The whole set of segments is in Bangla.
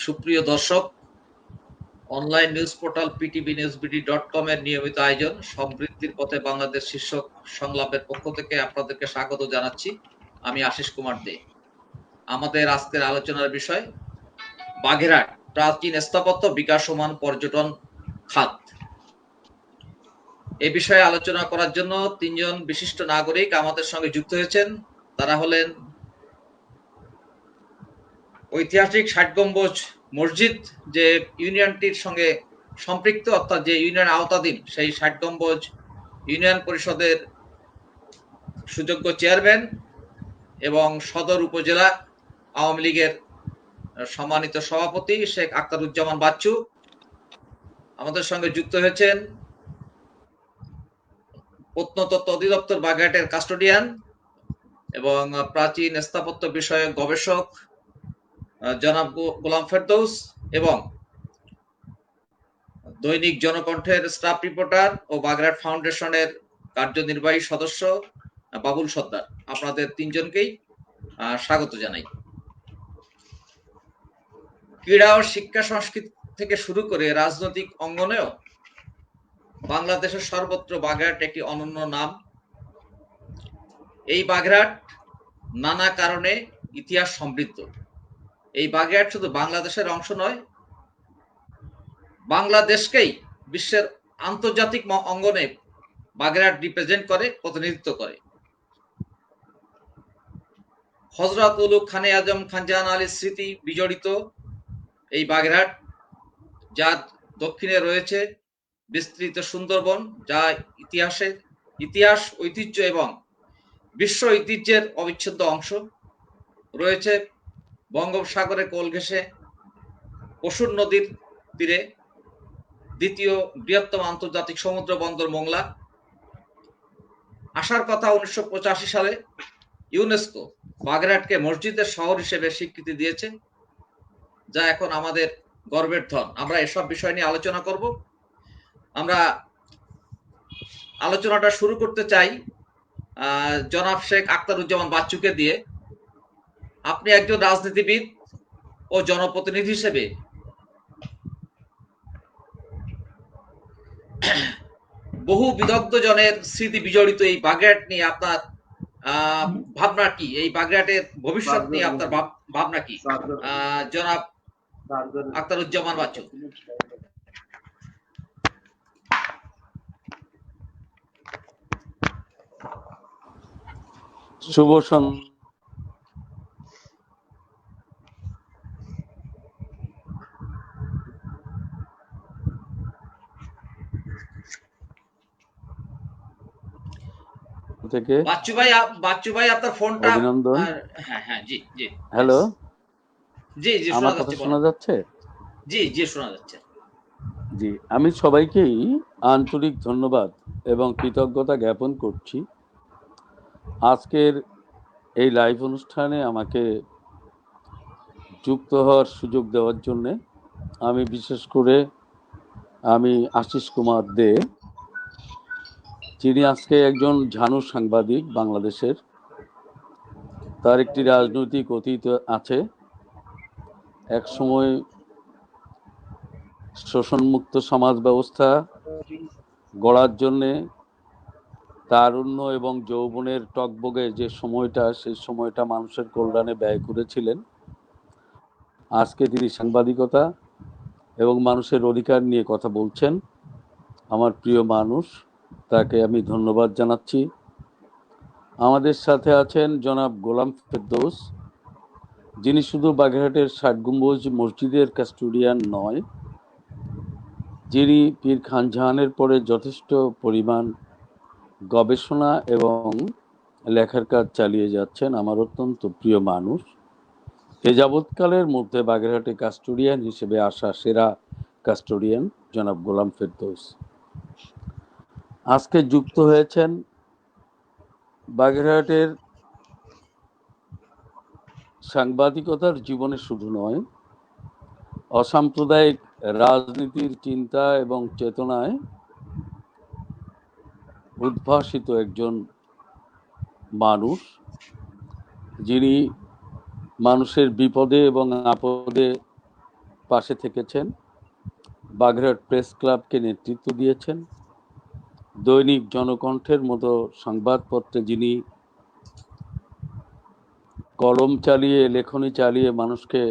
সুপ্রিয় দর্শক, অনলাইন নিউজ পোর্টাল ptbnewsbd.com এর নিয়মিত আয়োজন সমৃদ্ধির পথে বাংলাদেশ শীর্ষক সংলাপের পক্ষ থেকে আপনাদেরকে স্বাগত জানাচ্ছি। আমি আশিস কুমার দে। আমাদের আজকের আলোচনার বিষয় বাগেরহাট প্রাচীন স্থাপত্য বিকাশমান পর্যটন খাত। এই বিষয়ে আলোচনা করার জন্য তিনজন বিশিষ্ট নাগরিক আমাদের সঙ্গে যুক্ত হয়েছেন। তারা হলেন ঐতিহাসিক ৬০ গম্বুজ মসজিদ যে ইউনিয়নটির সঙ্গে সম্পৃক্ত, অর্থাৎ যে ইউনিয়ন আওতাধীন, সেই ৬০ গম্বুজ ইউনিয়ন পরিষদের সুযোগ্য চেয়ারম্যান এবং সদর উপজেলা আওয়ামী লীগের সম্মানিত সভাপতি শেখ আখতারুজ্জামান বাচ্চু। আমাদের সঙ্গে যুক্ত হয়েছেন প্রত্নতত্ত্ব অধিদপ্তর বাগেরহাটের কাস্টোডিয়ান এবং প্রাচীন স্থাপত্য বিষয়ক গবেষক জনাব গোলাম ফেরদৌস এবং দৈনিক জনকণ্ঠের স্টাফ রিপোর্টার ও বাগেরহাট ফাউন্ডেশনের কার্যনির্বাহী সদস্য বাবুল সর্দার। আপনাদের তিনজনকেই স্বাগত জানাই। ক্রীড়া ও শিক্ষা সংস্কৃতি থেকে শুরু করে রাজনৈতিক অঙ্গনেও বাংলাদেশের সর্বত্র বাগেরহাট একটি অনন্য নাম। এই বাগেরহাট নানা কারণে ইতিহাস সমৃদ্ধ। এই বাগেরহাট শুধু বাংলাদেশের অংশ নয়, বাংলাদেশকেই বিশ্বের আন্তর্জাতিক অঙ্গনে বাগেরহাট রিপ্রেজেন্ট করে, প্রতিনিধিত্ব করে। হযরত উলুগ খানে আজম খান জাহান আলীর স্মৃতি বিজড়িত এই বাগেরহাট, যার দক্ষিণে রয়েছে বিস্তৃত সুন্দরবন, যা ইতিহাস, ঐতিহ্য এবং বিশ্ব ঐতিহ্যের অবিচ্ছেদ্য অংশ। রয়েছে বঙ্গোপসাগরের কোল ঘেঁষে পশুর নদীর তীরে দ্বিতীয় বৃহত্তম আন্তর্জাতিক সমুদ্র বন্দর মোংলা। আসার কথা 1985 সালে ইউনেস্কো বাগেরহাটকে মসজিদের শহর হিসেবে স্বীকৃতি দিয়েছে, যা এখন আমাদের গর্বের ধন। আমরা এসব বিষয় নিয়ে আলোচনা করব। আমরা আলোচনাটা শুরু করতে চাই জনাব শেখ আখতারুজ্জামান বাচ্চুকে দিয়ে। আপনি একজন রাজনীতিবিদ ও জনপ্রতিনিধি হিসেবে বহু বিদগ্ধ জনের স্মৃতি বিজড়িত এই বাগেরহাট নিয়ে আপনার ভাবনা কি? এই বাগেরহাটের ভবিষ্যৎ নিয়ে আপনার ভাবনা কি, জনাব আখতারুজ্জামান বাচ্চু? শুভ সন্ধ্যা। থেকে বাচ্চু ভাই আপনার ফোনটা অভিনন্দন। হ্যাঁ জি জি। হ্যালো, জি জি, আমার কথা শোনা যাচ্ছে? জি জি, শোনা যাচ্ছে। জি, আমি সবাইকেই আন্তরিক ধন্যবাদ এবং কৃতজ্ঞতা জ্ঞাপন করছি আজকের এই লাইভ অনুষ্ঠানে আমাকে যুক্ত হওয়ার সুযোগ দেওয়ার জন্য। আমি বিশেষ করে আশিস কুমার দে, যিনি আজকে একজন ঝানু সাংবাদিক বাংলাদেশের। তার একটি রাজনৈতিক অতীত আছে। এক সময় শোষণমুক্ত সমাজ ব্যবস্থা গড়ার জন্যে তারুণ্য এবং যৌবনের টকবগে যে সময়টা, সেই সময়টা মানুষের কল্যাণে ব্যয় করেছিলেন। আজকে তিনি সাংবাদিকতা এবং মানুষের অধিকার নিয়ে কথা বলছেন। আমার প্রিয় মানুষ, তাকে আমি ধন্যবাদ জানাচ্ছি। আমাদের সাথে আছেন জনাব গোলাম ফেরদৌস, যিনি শুধু বাগেরহাটের ৬০ গম্বুজ মসজিদের কাস্টোডিয়ান নয়, যিনি পীর খান জাহানের পরে যথেষ্ট পরিমাণ গবেষণা এবং লেখার কাজ চালিয়ে যাচ্ছেন। আমার অত্যন্ত প্রিয় মানুষ। এ যাবৎকালের মধ্যে বাগেরহাটে কাস্টোডিয়ান হিসেবে আসা সেরা কাস্টোডিয়ান জনাব গোলাম ফেরদৌস আজকে যুক্ত হয়েছেন বাগেরহাটের সাংবাদিকতার জীবনে শুধু নয়, অসাম্প্রদায়িক রাজনীতির চিন্তা এবং চেতনায় উদ্ভাসিত একজন মানুষ, যিনি মানুষের বিপদে এবং আপদে পাশে থেকেছেন, বাগেরহাট প্রেস ক্লাবকে নেতৃত্ব দিয়েছেন, দৈনিক জনকণ্ঠের মতো সংবাদপত্রে যিনি কলম চালিয়ে লেখনী চালিয়ে মানুষকে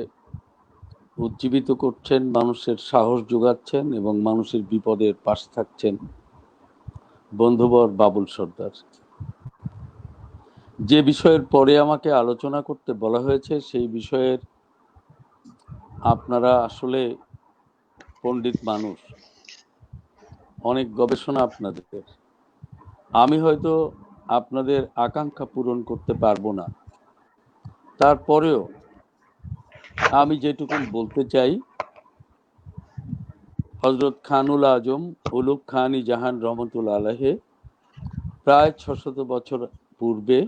উজ্জীবিত করছেন, মানুষের সাহস যোগাচ্ছেন এবং মানুষের বিপদের পাশে থাকছেন, বন্ধুবর বাবুল সর্দার। যে বিষয়ের পরে আমাকে আলোচনা করতে বলা হয়েছে সেই বিষয়ের আপনারা আসলে পণ্ডিত মানুষ, অনেক গবেষণা আপনাদের। আমি হয়তো আপনাদের আকাঙ্ক্ষা পূরণ করতে পারবো না, তারপরেও আমি যেটুকুন বলতে চাই, হজরত খানুল আজম উলুগ খান-ই জাহান রহমতুল্লাহ আলাইহি প্রায় ৬০০ বছর পূর্বে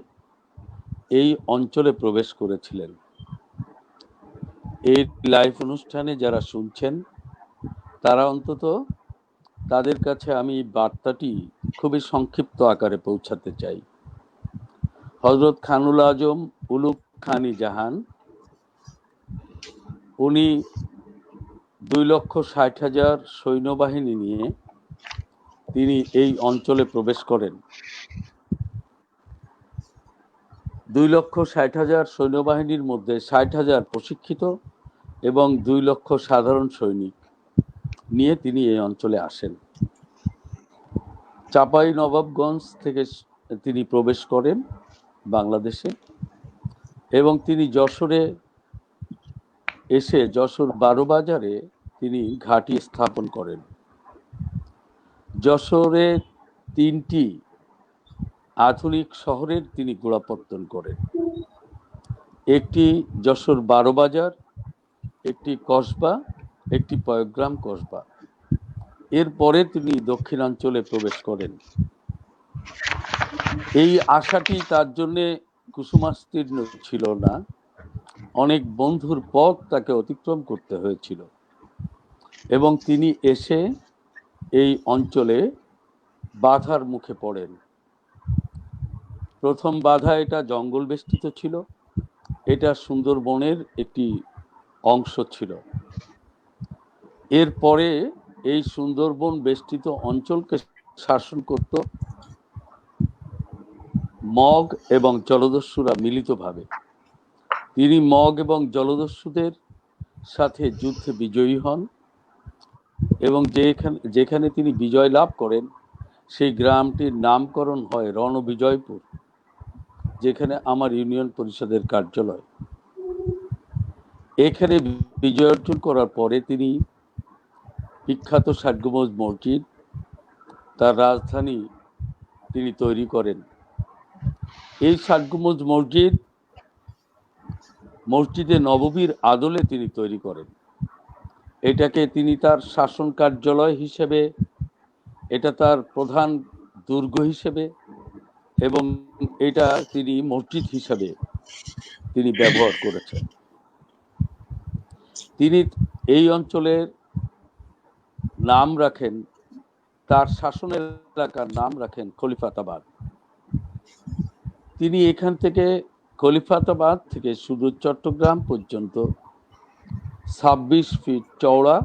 এই অঞ্চলে প্রবেশ করেছিলেন। এই লাইভ অনুষ্ঠানে যারা শুনছেন তারা অন্তত তাদের কাছে আমি বার্তাটি খুবই সংক্ষিপ্ত আকারে পৌঁছাতে চাই। হজরত খানুল আজম উলুগ খান-ই জাহান উনি 2,60,000 সৈন্যবাহিনী নিয়ে তিনি এই অঞ্চলে প্রবেশ করেন। 2,60,000 সৈন্যবাহিনীর মধ্যে 60,000 প্রশিক্ষিত এবং 2 লক্ষ সাধারণ সৈনিক নিয়ে তিনি এই অঞ্চলে আসেন। চাঁপাইনবাবগঞ্জ থেকে তিনি প্রবেশ করেন বাংলাদেশে এবং তিনি যশোরে এসে যশোর 12 বাজারে তিনি ঘাঁটি স্থাপন করেন। যশোরে 3টি আধুনিক শহরের তিনি গোড়াপত্তন করেন, একটি যশোর 12 বাজার, একটি কসবা, একটি পয়গ্রাম কসবা। এরপরে তিনি দক্ষিণাঞ্চলে প্রবেশ করেন। এই আশাটি তার জন্য কুসুমাস্তীর্ণ ছিল না, অনেক বন্ধুর পথ তাকে অতিক্রম করতে হয়েছিল এবং তিনি এসে এই অঞ্চলে বাধার মুখে পড়েন। প্রথম বাধা, এটা জঙ্গল বেষ্টিত ছিল, এটা সুন্দরবনের একটি অংশ ছিল। এরপরে এই সুন্দরবন বেষ্টিত অঞ্চলকে শাসন করত মগ এবং জলদস্যুরা মিলিতভাবে। তিনি মগ এবং জলদস্যুদের সাথে যুদ্ধে বিজয়ী হন এবং যেখানে তিনি বিজয় লাভ করেন সেই গ্রামটির নামকরণ হয় রণবিজয়পুর, যেখানে আমার ইউনিয়ন পরিষদের কার্যালয়। এখানে বিজয় অর্জন করার পরে তিনি বিখ্যাত ৬০ গম্বুজ মসজিদ, তার রাজধানী তিনি তৈরি করেন। এই ৬০ গম্বুজ মসজিদে নববীর আদলে তিনি তৈরি করেন। এটাকে তিনি তার শাসন কার্যালয় হিসেবে, এটা তার প্রধান দুর্গ হিসেবে এবং এটা তিনি মসজিদ হিসেবে তিনি ব্যবহার করেছেন। তিনি এই অঞ্চলের নাম রাখেন, তার শাসনের এলাকার নাম রাখেন খলিফাতাবাদ। তিনি এখান থেকে খলিফাতাবাদ থেকে সুদূর চট্টগ্রাম পর্যন্ত 26 ফিট চওড়া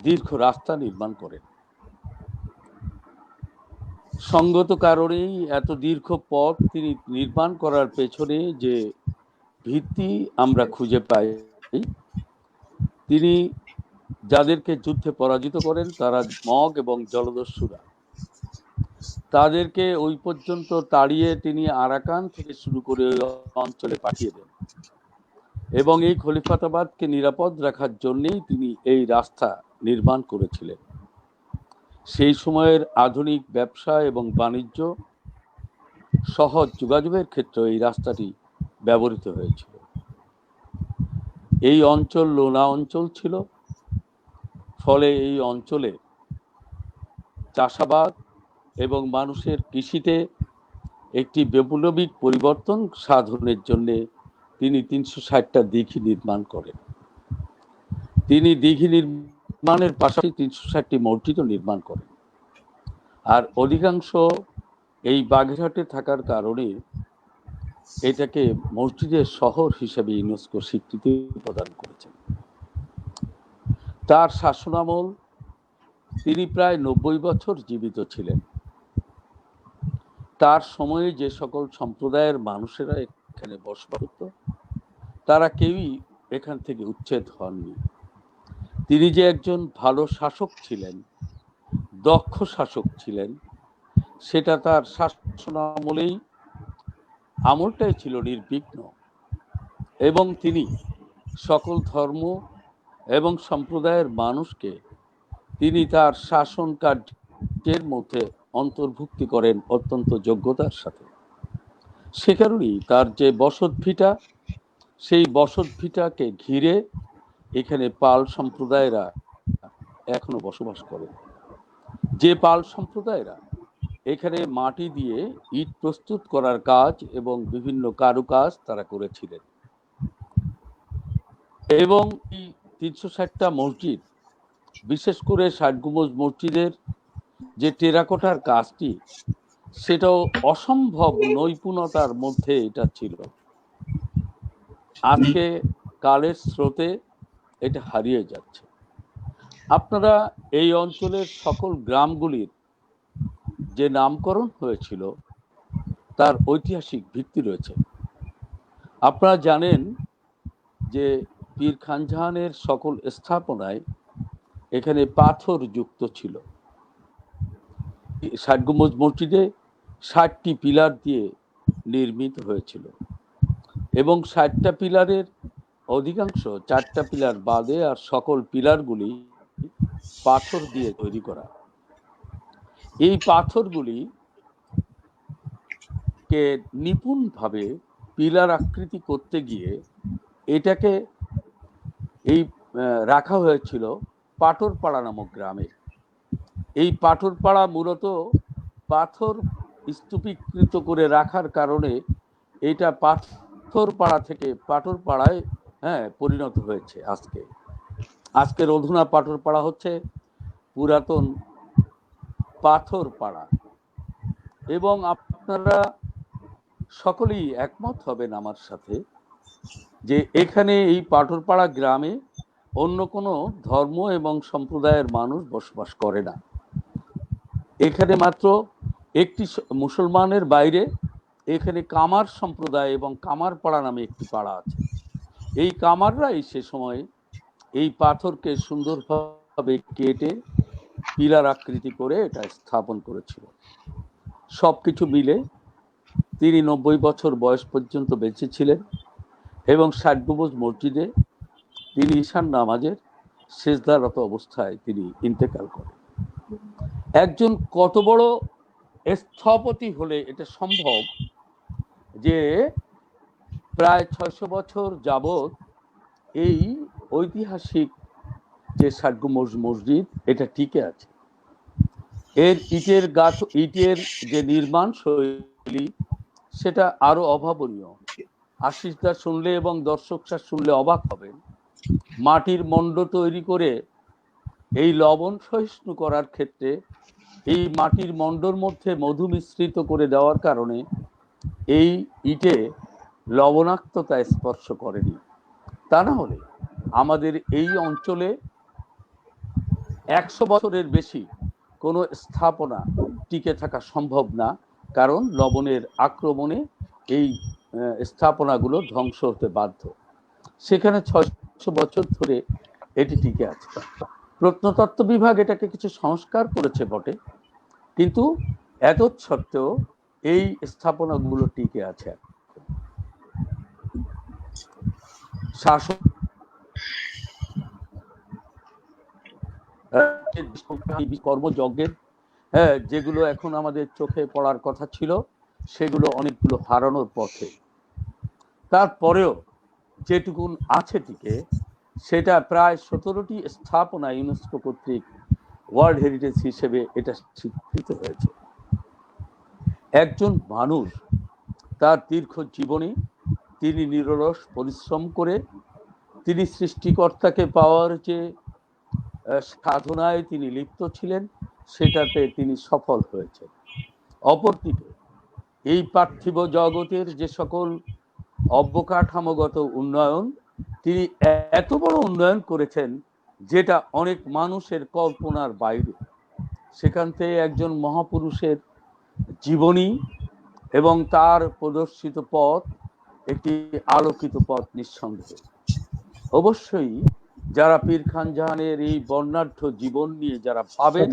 দীর্ঘ রাস্তা নির্মাণ করেন। সঙ্গত কারণেই এত দীর্ঘ পথ তিনি নির্মাণ করার পেছনে যে ভিত্তি আমরা খুঁজে পাই, তিনি যাদেরকে যুদ্ধে পরাজিত করেন তারা মগ এবং জলদস্যুরা, তাদেরকে ওই পর্যন্ত তাড়িয়ে তিনি আরাকান থেকে শুরু করে অঞ্চলে পাঠিয়ে দেন এবং এই খলিফাতাবাদকে নিরাপদ রাখার জন্যই তিনি এই রাস্তা নির্মাণ করেছিলেন। সেই সময়ের আধুনিক ব্যবসা এবং বাণিজ্য সহজ যোগাযোগের ক্ষেত্রে এই রাস্তাটি ব্যবহৃত হয়েছিল। এই অঞ্চল লোনা অঞ্চল ছিল, ফলে এই অঞ্চলে চাষাবাদ এবং মানুষের কৃষিতে একটি বিপ্লবিক পরিবর্তন সাধনের জন্য তিনি 360টা দিঘি নির্মাণ করেন। তিনি দিঘি নির্মাণের পাশাপাশি 360টি মসজিদও নির্মাণ করেন। আর অধিকাংশ এই বাগেরহাটে থাকার কারণে এটাকে মসজিদের শহর হিসেবে ইউনেস্কো স্বীকৃতি প্রদান করেছেন। তার শাসনামল তিনি প্রায় 90 বছর জীবিত ছিলেন। তার সময়ে যে সকল সম্প্রদায়ের মানুষেরা এখানে বসবাস করত তারা কেউই এখান থেকে উচ্ছেদ হননি। তিনি যে একজন ভালো শাসক ছিলেন, দক্ষ শাসক ছিলেন, সেটা তার শাসনামলেই আমলটাই ছিল নির্বিঘ্ন, এবং তিনি সকল ধর্ম এবং সম্প্রদায়ের মানুষকে তিনি তার শাসন কার্যের মধ্যে অন্তর্ভুক্তি করেন অত্যন্ত যোগ্যতার সাথে। সে কারণেই তার যে বসতভিটা, সেই বসতভিটাকে ঘিরে এখানে পাল সম্প্রদায়েরা এখনো বসবাস করে। যে পাল সম্প্রদায়েরা এখানে মাটি দিয়ে ইট প্রস্তুত করার কাজ এবং বিভিন্ন কারুকাজ তারা করেছিলেন, এবং এই 360টা মসজিদ, বিশেষ করে 60 গম্বুজ মসজিদের যে টেরাকোটার কাজটি, সেটাও অসম্ভব নৈপুণ্যতার মধ্যে এটা ছিল। আজকে কালের স্রোতে এটা হারিয়ে যাচ্ছে। আপনারা এই অঞ্চলের সকল গ্রামগুলির যে নামকরণ হয়েছিল তার ঐতিহাসিক ভিত্তি রয়েছে। আপনারা জানেন যে পীর খানজাহানের সকল স্থাপনায় এখানে পাথর যুক্ত ছিল। 60 গম্বুজ মসজিদে 60টি পিলার দিয়ে নির্মিত হয়েছিল, এবং 60টা পিলারের অধিকাংশ 4টা পিলার বাদে আর সকল পিলারগুলি পাথর দিয়ে তৈরি করা। এই পাথরগুলি কে নিপুণভাবে পিলার আকৃতি করতে গিয়ে এটাকে এই রাখা হয়েছিল পাটরপাড়া নামক গ্রামে। এই পাটরপাড়া মূলত পাথর স্তূপীকৃত করে রাখার কারণে এটা পাথরপাড়া থেকে পাটরপাড়ায় পরিণত হয়েছে। আজকের অধুনা পাটরপাড়া হচ্ছে পুরাতন পাথরপাড়া। এবং আপনারা সকলেই একমত হবেন আমার সাথে যে এখানে এই পাটরপাড়া গ্রামে অন্য কোনো ধর্ম এবং সম্প্রদায়ের মানুষ বসবাস করে না। এখানে মাত্র একটি মুসলমানের বাইরে এখানে কামার সম্প্রদায় এবং কামারপাড়া নামে একটি পাড়া আছে। এই কামাররাই সে সময় এই পাথরকে সুন্দরভাবে কেটে পিলার আকৃতি করে এটা স্থাপন করেছিল। সবকিছু মিলে তিনি 90 বছর বয়স পর্যন্ত বেঁচে ছিলেন, এবং 60 গম্বুজ মসজিদে তিনি ঈশান নামাজের সেজদারত অবস্থায় তিনি ইন্তেকাল করেন। একজন কত বড় স্থপতি হলে এটা সম্ভব যে প্রায় 600 বছর যাবৎ এই ঐতিহাসিক যে 60 গম্বুজ মসজিদ এটা টিকে আছে। এর ইটের যে নির্মাণ শৈলী সেটা আরো অভাবনীয়। আশিসদা শুনলে এবং দর্শকরা শুনলে অবাক হবেন। মাটির মণ্ড তৈরি করে এই লবণ সহিষ্ণু করার ক্ষেত্রে এই মাটির মণ্ডর মধ্যে মধু মিশ্রিত করে দেওয়ার কারণে এই ইটে লবণাক্ততা স্পর্শ করেনি। তা না হলে আমাদের এই অঞ্চলে 100 বছরের বেশি কোনো স্থাপনা টিকে থাকা সম্ভব না, কারণ লবণের আক্রমণে এই স্থাপনাগুলো ধ্বংস হতে বাধ্য। সেখানে 600 বছর ধরে এটি টিকে আছে। প্রত্নতত্ত্ব বিভাগ এটাকে কিছু সংস্কার করেছে বটে, কিন্তু এত সত্ত্বেও এই স্থাপনাগুলো টিকে আছে। শাসক কর্মযজ্ঞের যেগুলো এখন আমাদের চোখে পড়ার কথা ছিল সেগুলো অনেকগুলো হারানোর পথে। তারপরেও যেটুকুন আছে টিকে, সেটা প্রায় 17টি স্থাপনা ইউনেস্কো কর্তৃক ওয়ার্ল্ড হেরিটেজ হিসেবে এটা স্বীকৃত হয়েছে। একজন মানুষ তার দীর্ঘ জীবনে তিনি নিরলস পরিশ্রম করে তিনি সৃষ্টিকর্তাকে পাওয়ার যে সাধনায় তিনি লিপ্ত ছিলেন সেটাতে তিনি সফল হয়েছেন। অপরদিকে এই পার্থিব জগতের যে সকল অবকাঠামোগত উন্নয়ন তিনি এত বড় উন্নয়ন করেছেন যেটা অনেক মানুষের কল্পনার বাইরে। সেখান থেকে একজন মহাপুরুষের জীবনী এবং তার প্রদর্শিত পথ একটি আলোকিত পথ নিঃসন্দেহে। অবশ্যই যারা পীর খান জাহানের এই বর্ণাঢ্য জীবন নিয়ে যারা ভাবেন,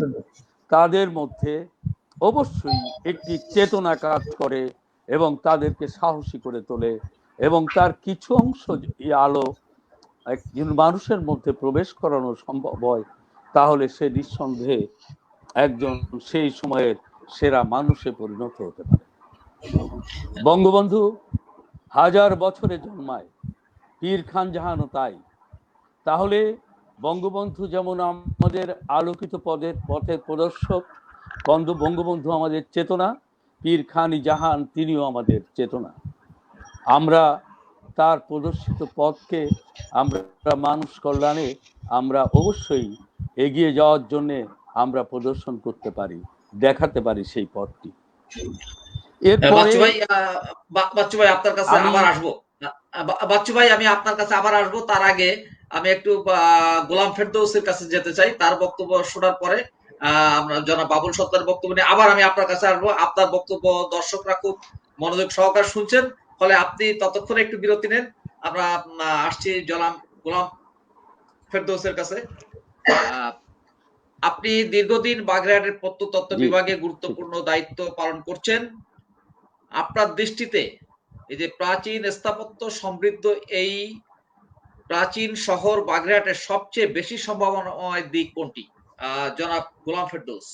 তাদের মধ্যে অবশ্যই একটি চেতনা কাজ করে এবং তাদেরকে সাহসী করে তোলে, এবং তার কিছু অংশ এই আলো একজন মানুষের মধ্যে প্রবেশ করানো সম্ভব হয়, তাহলে সে নিঃসন্দেহে একজন সেই সময়ের সেরা মানুষে পরিণত হতে পারে। বঙ্গবন্ধু হাজার বছরে জন্মায়, পীর খান জাহানও তাই। তাহলে বঙ্গবন্ধু যেমন আমাদের আলোকিত পথের প্রদর্শক, বঙ্গবন্ধু আমাদের চেতনা, পীর খান জাহান তিনিও আমাদের চেতনা। আমরা তার প্রদর্শিত পথকে আমরা মানুষ কল্যাণে আমরা অবশ্যই এগিয়ে যাওয়ার জন্য আমরা প্রদর্শন করতে পারি, দেখাতে পারি সেই পথটি। বাচ্চু ভাই, বাচ্চু ভাই আপনার কাছে আবার আসবো। বাচ্চু ভাই, আমি আপনার কাছে আবার আসবো। তার আগে আমি একটু গোলাম ফেরদৌসের কাছে যেতে চাই। তার বক্তব্য শোনার পরে আমরা জনাব বাবুল সত্তার বক্তব্য নিয়ে আবার আমি আপনার কাছে আসবো। আপনার বক্তব্য দর্শকরা খুব মনোযোগ সহকারে শুনছেন, ফলে আপনি ততক্ষণে একটু বিরতি নেন। আমরা আসছি জনাব গোলাম ফেরদৌসের কাছে। আপনি দীর্ঘদিন বাগেরহাটের প্রত্নতত্ত্ব বিভাগে গুরুত্বপূর্ণ দায়িত্ব পালন করছেন। আপনার দৃষ্টিতে এই যে প্রাচীন স্থাপত্য সমৃদ্ধ এই প্রাচীন শহর বাগেরহাটের সবচেয়ে বেশি সম্ভাবনাময় দিক কোনটি? জনাব গোলাম ফেরদৌস।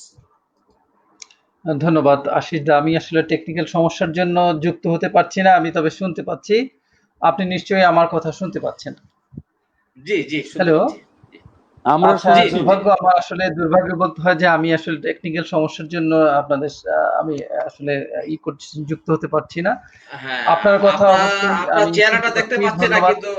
ধন্যবাদ আশিস দা। আমি আসলে টেকনিক্যাল সমস্যার জন্য যুক্ত হতে পারছি না, আমি তবে শুনতে পাচ্ছি। আপনি নিশ্চয়ই আমার কথা শুনতে পাচ্ছেন? জি জি। হ্যালো। আমরা দুর্ভাগ্য, আমার আসলে দুর্ভাগ্য বলতে হয় যে আমি আসলে টেকনিক্যাল সমস্যার জন্য আপনাদের আমি আসলে যুক্ত হতে পারছি না। আপনার কথা আপনার চেহারাটা দেখতে পাচ্ছি না, কিন্তু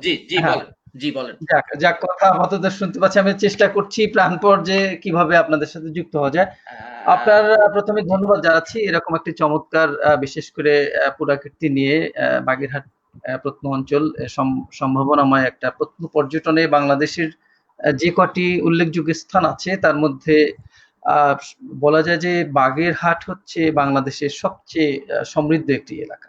জি জি বলেন, জি বলেন। যাক, কথা আপাতত শুনতে পাচ্ছি। আমি চেষ্টা করছি প্রাণপর যে কিভাবে আপনাদের সাথে যুক্ত হওয়া যায়। আপনার প্রথমে ধন্যবাদ জানাচ্ছি এরকম একটি চমৎকার, বিশেষ করে পুরাকীর্তি নিয়ে বাগেরহাট প্রত্ন অঞ্চল সম্ভাবনাময় একটা প্রত্ন পর্যটনে বাংলাদেশের যে কটি উল্লেখযোগ্য স্থান আছে তার মধ্যে বলা যায় যে বাগেরহাট হচ্ছে বাংলাদেশের সবচেয়ে সমৃদ্ধ একটি এলাকা।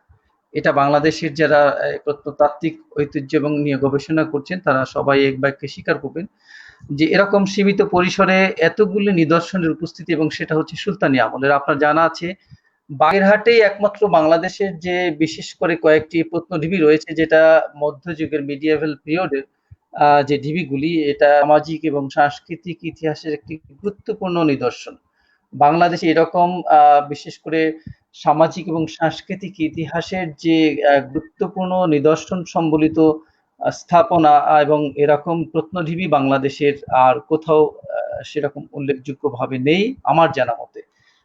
এটা বাংলাদেশের যারা প্রত্নতাত্ত্বিক ঐতিহ্য এবং নিয়ে গবেষণা করছেন তারা সবাই এক বাক্যে স্বীকার করবেন যে এরকম সীমিত পরিসরে এতগুলো নিদর্শনের উপস্থিতি, এবং সেটা হচ্ছে সুলতানি আমলের। আপনার জানা আছে বাগেরহাটেই একমাত্র বাংলাদেশের যে বিশেষ করে কয়েকটি প্রত্নঢিবি রয়েছে যেটা মধ্যযুগের মিডিয়েভাল পিরিয়ডের যে ঢিবিগুলি, এটা সামাজিক এবং সাংস্কৃতিক ইতিহাসের একটি গুরুত্বপূর্ণ নিদর্শন। বাংলাদেশে এরকম বিশেষ করে সামাজিক এবং সাংস্কৃতিক ইতিহাসের যে গুরুত্বপূর্ণ নিদর্শন সম্বলিত স্থাপনা এবং এরকম প্রত্নঢিবি বাংলাদেশের আর কোথাও সেরকম উল্লেখযোগ্য ভাবে নেই আমার জানা মতে।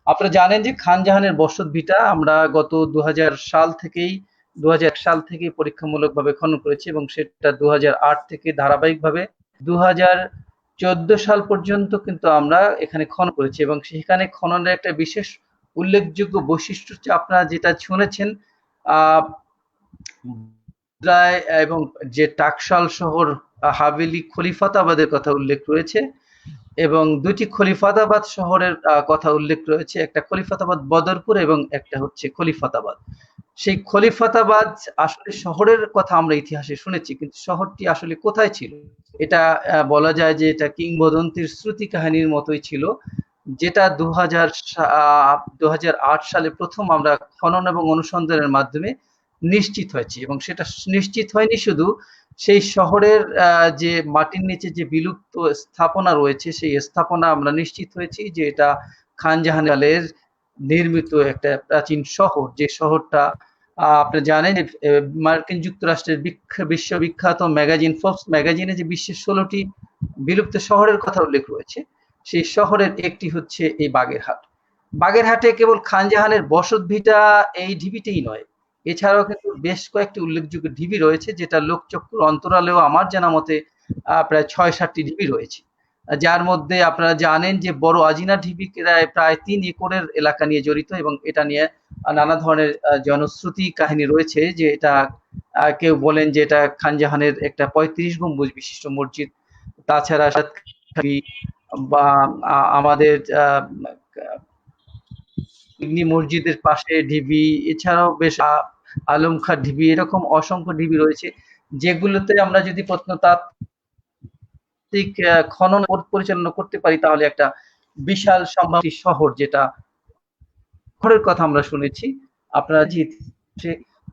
আপনারা জানেন যে খান জাহানের বসত ভিটা আমরা গত 2001 সাল থেকে পরীক্ষামূলকভাবে খনন করেছি, এবং সেটা 2008 থেকে ধারাবাহিকভাবে 2014 সাল পর্যন্ত কিন্তু আমরা এখানে খনন করেছি। এবং সেখানে খননের একটা বিশেষ উল্লেখযোগ্য বৈশিষ্ট্য হচ্ছে আপনারা যেটা শুনেছেন এবং যে টাকশাল শহর হাভেলি খলিফাতাবাদের কথা উল্লেখ রয়েছে, এবং দুটি খলিফাতাবাদ শহরের কথা উল্লেখ রয়েছে, একটা খলিফাতাবাদ বদরপুর এবং একটা হচ্ছে খলিফাতাবাদ। সেই খলিফাতাবাদ আসলে শহরের কথা আমরা ইতিহাসে শুনেছি, কিন্তু শহরটি আসলে কোথায় ছিল এটা বলা যায় যে এটা কিংবদন্তির শ্রুতি কাহিনীর মতোই ছিল, যেটা 2008 সালে প্রথম আমরা খনন এবং অনুসন্ধানের মাধ্যমে নিশ্চিত হয়েছে। এবং সেটা নিশ্চিত হয়নি শুধু, সেই শহরের যে মাটির নিচে যে বিলুপ্ত স্থাপনা রয়েছে সেই স্থাপনা আমরা নিশ্চিত হয়েছি যে এটা খান জাহানের নির্মিত একটা প্রাচীন শহর, যে শহরটা আপনি জানেন মার্কিন যুক্তরাষ্ট্রের বিশ্ববিখ্যাত ম্যাগাজিন ফোর্বস ম্যাগাজিনে যে বিশ্বের 16টি বিলুপ্ত শহরের কথা উল্লেখ রয়েছে, সেই শহরের একটি হচ্ছে এই বাগেরহাট। বাগেরহাটে কেবল খান জাহানের বসত ভিটা এই ঢিবিতেই নয়, এছাড়াও কিন্তু বেশ কয়েকটি উল্লেখযোগ্য ঢিবি রয়েছে যেটা লোকচক্ষুর অন্তরালেও আমার জানা মতে প্রায় 6-7টি ঢিবি রয়েছে, যার মধ্যে আপনারা জানেন যে বড় আজিনা ঢিবি প্রায় 3 একরের এলাকা নিয়ে জড়িত, এবং এটা নিয়ে নানা ধরনের জনশ্রুতি কাহিনী রয়েছে যে এটা কেউ বলেন যে এটা খান জাহানের একটা 35 গম্বুজ বিশিষ্ট মসজিদ, তাছাড়া সাতখালি বা আমাদের ইগনি মসজিদের পাশে ঢিবি, এছাড়াও বেশ আলমখার ঢিবি, এরকম অসংখ্য ঢিবি রয়েছে যেগুলোতে আমরা যদি প্রত্নতাত্ত্বিক খনন পরিচালনা করতে পারি তাহলে একটা বিশাল সম্ভাবনা শহর, যেটা শহরের কথা আমরা শুনেছি আপনারা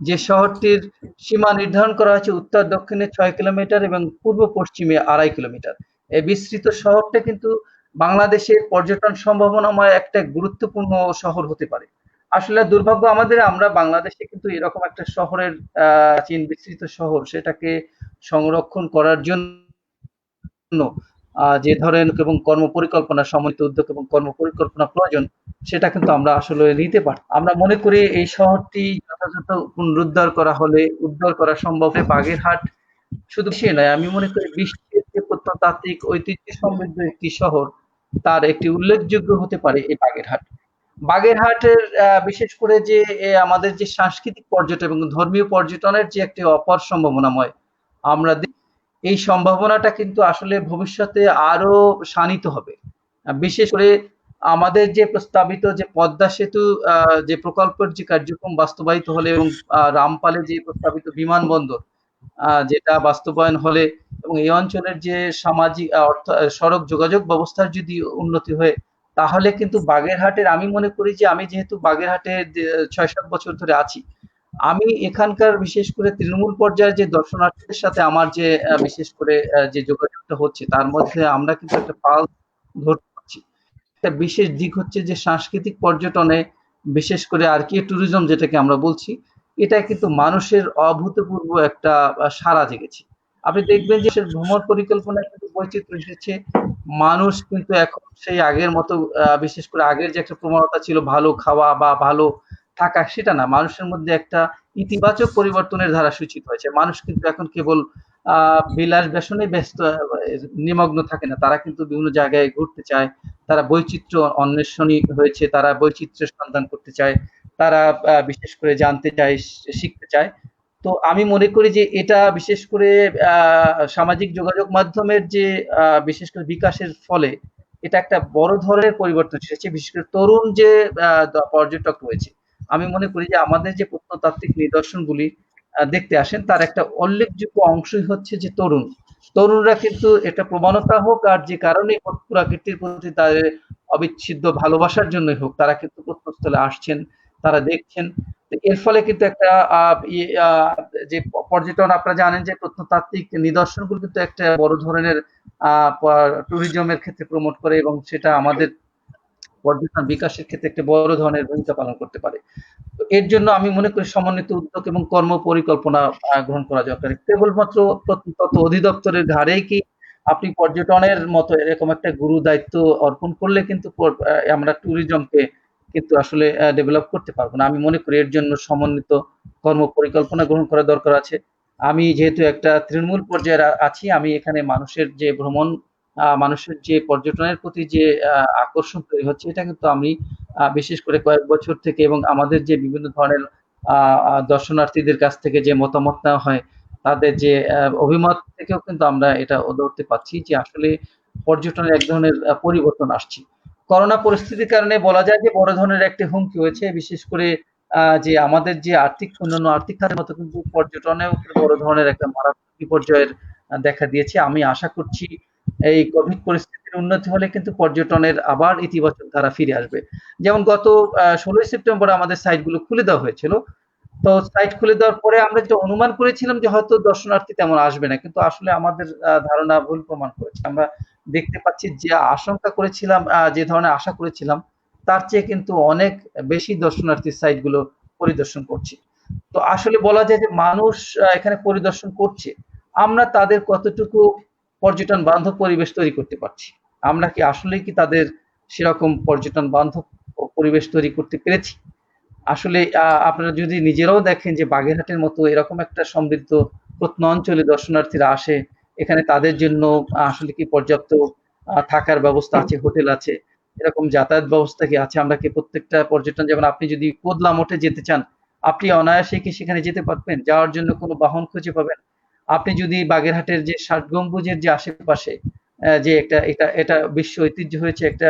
যে শহরটির সীমা নির্ধারণ করা হয়েছে উত্তর দক্ষিণে 6 কিলোমিটার এবং পূর্ব পশ্চিমে 2.5 কিলোমিটার। এই বিস্তৃত শহরটা কিন্তু বাংলাদেশের পর্যটন সম্ভাবনাময় একটা গুরুত্বপূর্ণ শহর হতে পারে। আসলে দুর্ভাগ্য আমাদের, আমরা বাংলাদেশে কিন্তু এরকম একটা শহরের বিস্তৃত শহর, সেটাকে সংরক্ষণ করার জন্য যে ধরেন এবং কর্মপরিকল্পনা, সমন্বিত উদ্যোগ এবং কর্মপরিকল্পনা প্রয়োজন, সেটা কিন্তু আমরা আসলে নিতে পারি। আমরা মনে করি এই শহরটি যথাযথ পুনরুদ্ধার করা হলে উদ্ধার করা সম্ভব। বাগেরহাট শুধু সে নয়, আমি মনে করি বিশ্বের যে প্রত্নতাত্ত্বিক ঐতিহ্য সমৃদ্ধ একটি শহর, তার একটি উল্লেখযোগ্য হতে পারে এই বাগেরহাট। বাগেরহাটের বিশেষ করে যে আমাদের যে সাংস্কৃতিক পর্যটন এবং ধর্মীয় পর্যটনের যে একটি অপার সম্ভাবনাময়, আমরা এই সম্ভাবনাটা কিন্তু আসলে ভবিষ্যতে আরো শানিত হবে। বিশেষ করে আমাদের যে প্রস্তাবিত যে পদ্মা সেতু যে প্রকল্পের যে কার্যক্রম বাস্তবায়িত হলে এবং রামপালে যে প্রস্তাবিত বিমানবন্দর যেটা বাস্তবায়ন হলে এবং এই অঞ্চলের যে সামাজিক সড়ক যোগাযোগ ব্যবস্থার যদি উন্নতি হয়, তাহলে কিন্তু বাগেরহাটের, আমি মনে করি যে আমি যেহেতু বাগেরহাটে 6-7 বছর ধরে আছি, আমি এখানকার বিশেষ করে তৃণমূল পর্যায়ে যে দর্শনার্থীদের সাথে আমার যে বিশেষ করে যে যোগাযোগটা হচ্ছে, তার মধ্যে আমরা কিন্তু একটা পাল ধরতে পারছি। একটা বিশেষ দিক হচ্ছে যে সাংস্কৃতিক পর্যটনে, বিশেষ করে আর্কিও ট্যুরিজম যেটাকে আমরা বলছি, এটা কিন্তু মানুষের অভূতপূর্ব একটা সাড়া জেগেছে। আপনি দেখবেন যে ভ্রমণ পরিকল্পনায় কিন্তু বৈচিত্র্য এসেছে। মানুষ কিন্তু এখন সেই আগের মতো বিশেষ করে আগের যে একটা প্রবণতা ছিল ভালো খাওয়া বা ভালো থাকা, সেটা না। মানুষের মধ্যে একটা ইতিবাচক পরিবর্তনের ধারা সূচিত হয়েছে। মানুষ কিন্তু এখন কেবল বিলাস ব্যসনে ব্যস্ত নিমগ্ন থাকে না, তারা কিন্তু বিভিন্ন জায়গায় ঘুরতে চায়, তারা বৈচিত্র্য অন্বেষণী হয়েছে, তারা বৈচিত্র্যের সন্ধান করতে চায়, তারা বিশেষ করে জানতে চায়, শিখতে চায়। তো আমি মনে করি যে এটা বিশেষ করে সামাজিক যোগাযোগ মাধ্যমের যে বিশেষ করে বিকাশের ফলে এটা একটা বড় ধরনের পরিবর্তন এসেছে। বিশেষ করে তরুণ যে পর্যটক রয়েছে, আমি মনে করি যে আমাদের যে প্রত্নতাত্ত্বিক নিদর্শনগুলি দেখতে আসেন, তার একটা উল্লেখযোগ্য অংশই হচ্ছে যে তরুণরা কিন্তু এটা প্রবণতা হোক আর যে কারণেই হোক, প্রকৃতির প্রতি তাদের অবিচ্ছেদ্য ভালোবাসার জন্যই হোক, তারা কিন্তু প্রত্নস্থলে আসছেন, তারা দেখছেন। এর ফলে কিন্তু একটা যে পর্যটন, আপনারা জানেন যে প্রত্নতাত্ত্বিক নিদর্শনগুলো কিন্তু একটা বড় ধরনের ট্যুরিজমের ক্ষেত্রে প্রমোট করে এবং সেটা আমাদের পর্যটন বিকাশের ক্ষেত্রে একটা বড় ধরনের ভূমিকা পালন করতে পারে। তো এর জন্য আমি মনে করি সমন্বিত উদ্যোগ এবং কর্ম পরিকল্পনা গ্রহণ করা দরকার। কেবলমাত্র প্রত্নতত্ত্ব অধিদপ্তরের ঘাড়েই কি আপনি পর্যটনের মতো এরকম একটা গুরু দায়িত্ব অর্পণ করলে কিন্তু আমরা ট্যুরিজমকে কিন্তু আসলে ডেভেলপ করতে পারবো না। আমি মনে করি এর জন্য সমন্বিত কর্ম পরিকল্পনা গ্রহণ করা দরকার আছে। আমি যেহেতু একটা তৃণমূল পর্যায়ে আছি, আমি এখানে মানুষের যে ভ্রমণ, মানুষের যে পর্যটনের প্রতি যে আকর্ষণ তৈরি হচ্ছে, এটা কিন্তু আমি বিশেষ করে কয়েক বছর থেকে এবং আমাদের যে বিভিন্ন ধরনের দর্শনার্থীদের কাছ থেকে যে মতামত নেওয়া হয়, তাদের যে অভিমত থেকেও কিন্তু আমরা এটা ধরতে পাচ্ছি যে আসলে পর্যটনের এক ধরনের পরিবর্তন আসছে। করোনা পরিস্থিতির কারণে বলা যায় যে বড় ধরনের একটি হুমকি হয়েছে, বিশেষ করে যে আমাদের যে অন্যান্য আর্থিক খাতের মতো কিন্তু পর্যটনেও বড় ধরনের একটা মারাত্মক বিপর্যয়ের দেখা দিয়েছে। আমি আশা করছি এই কোভিড পরিস্থিতির উন্নতি হলে কিন্তু পর্যটনের আবার ইতিবাচক ধারা ফিরে আসবে। যেমন গত 16ই সেপ্টেম্বর আমাদের সাইটগুলো খুলে দেওয়া হয়েছিল। তো সাইট খুলে দেওয়ার পরে আমরা যেটা অনুমান করেছিলাম যে হয়তো দর্শনার্থী তেমন আসবে না, কিন্তু আসলে আমাদের ধারণা ভুল প্রমাণ করেছে। আমরা দেখতে পাচ্ছি যে আশঙ্কা করেছিলাম, যে ধরনের আশা করেছিলাম, তার চেয়ে কিন্তু অনেক বেশি দর্শনার্থী সাইটগুলো পরিদর্শন করছে। তো আসলে বলা যায় যে মানুষ এখানে পরিদর্শন করছে, আমরা তাদের কতটুকু পর্যটন বান্ধব পরিবেশ তৈরি করতে পারছি, আমরা কি আসলেই কি তাদের সেরকম পর্যটন বান্ধব পরিবেশ তৈরি করতে পেরেছি? আসলে আপনারা যদি নিজেরাও দেখেন যে বাগেরহাটের মতো এরকম একটা সমৃদ্ধ প্রত্ন অঞ্চলে দর্শনার্থীরা আসে, এখানে তাদের জন্য আসলে কি পর্যাপ্ত থাকার ব্যবস্থা আছে, হোটেল আছে, এরকম যাতায়াত ব্যবস্থা কি আছে? আমরা কি প্রত্যেকটা পর্যটন, যেমন আপনি যদি কোদলা মঠে যেতে চান, আপনি অনায়াসে কি সেখানে যেতে পারবেন? যাওয়ার জন্য কোনো বাহন খুঁজে পাবেন? আপনি যদি বাগেরহাটের যে ৬০ গম্বুজের যে আশেপাশে যে একটা এটা এটা বিশ্ব ঐতিহ্য হয়েছে একটা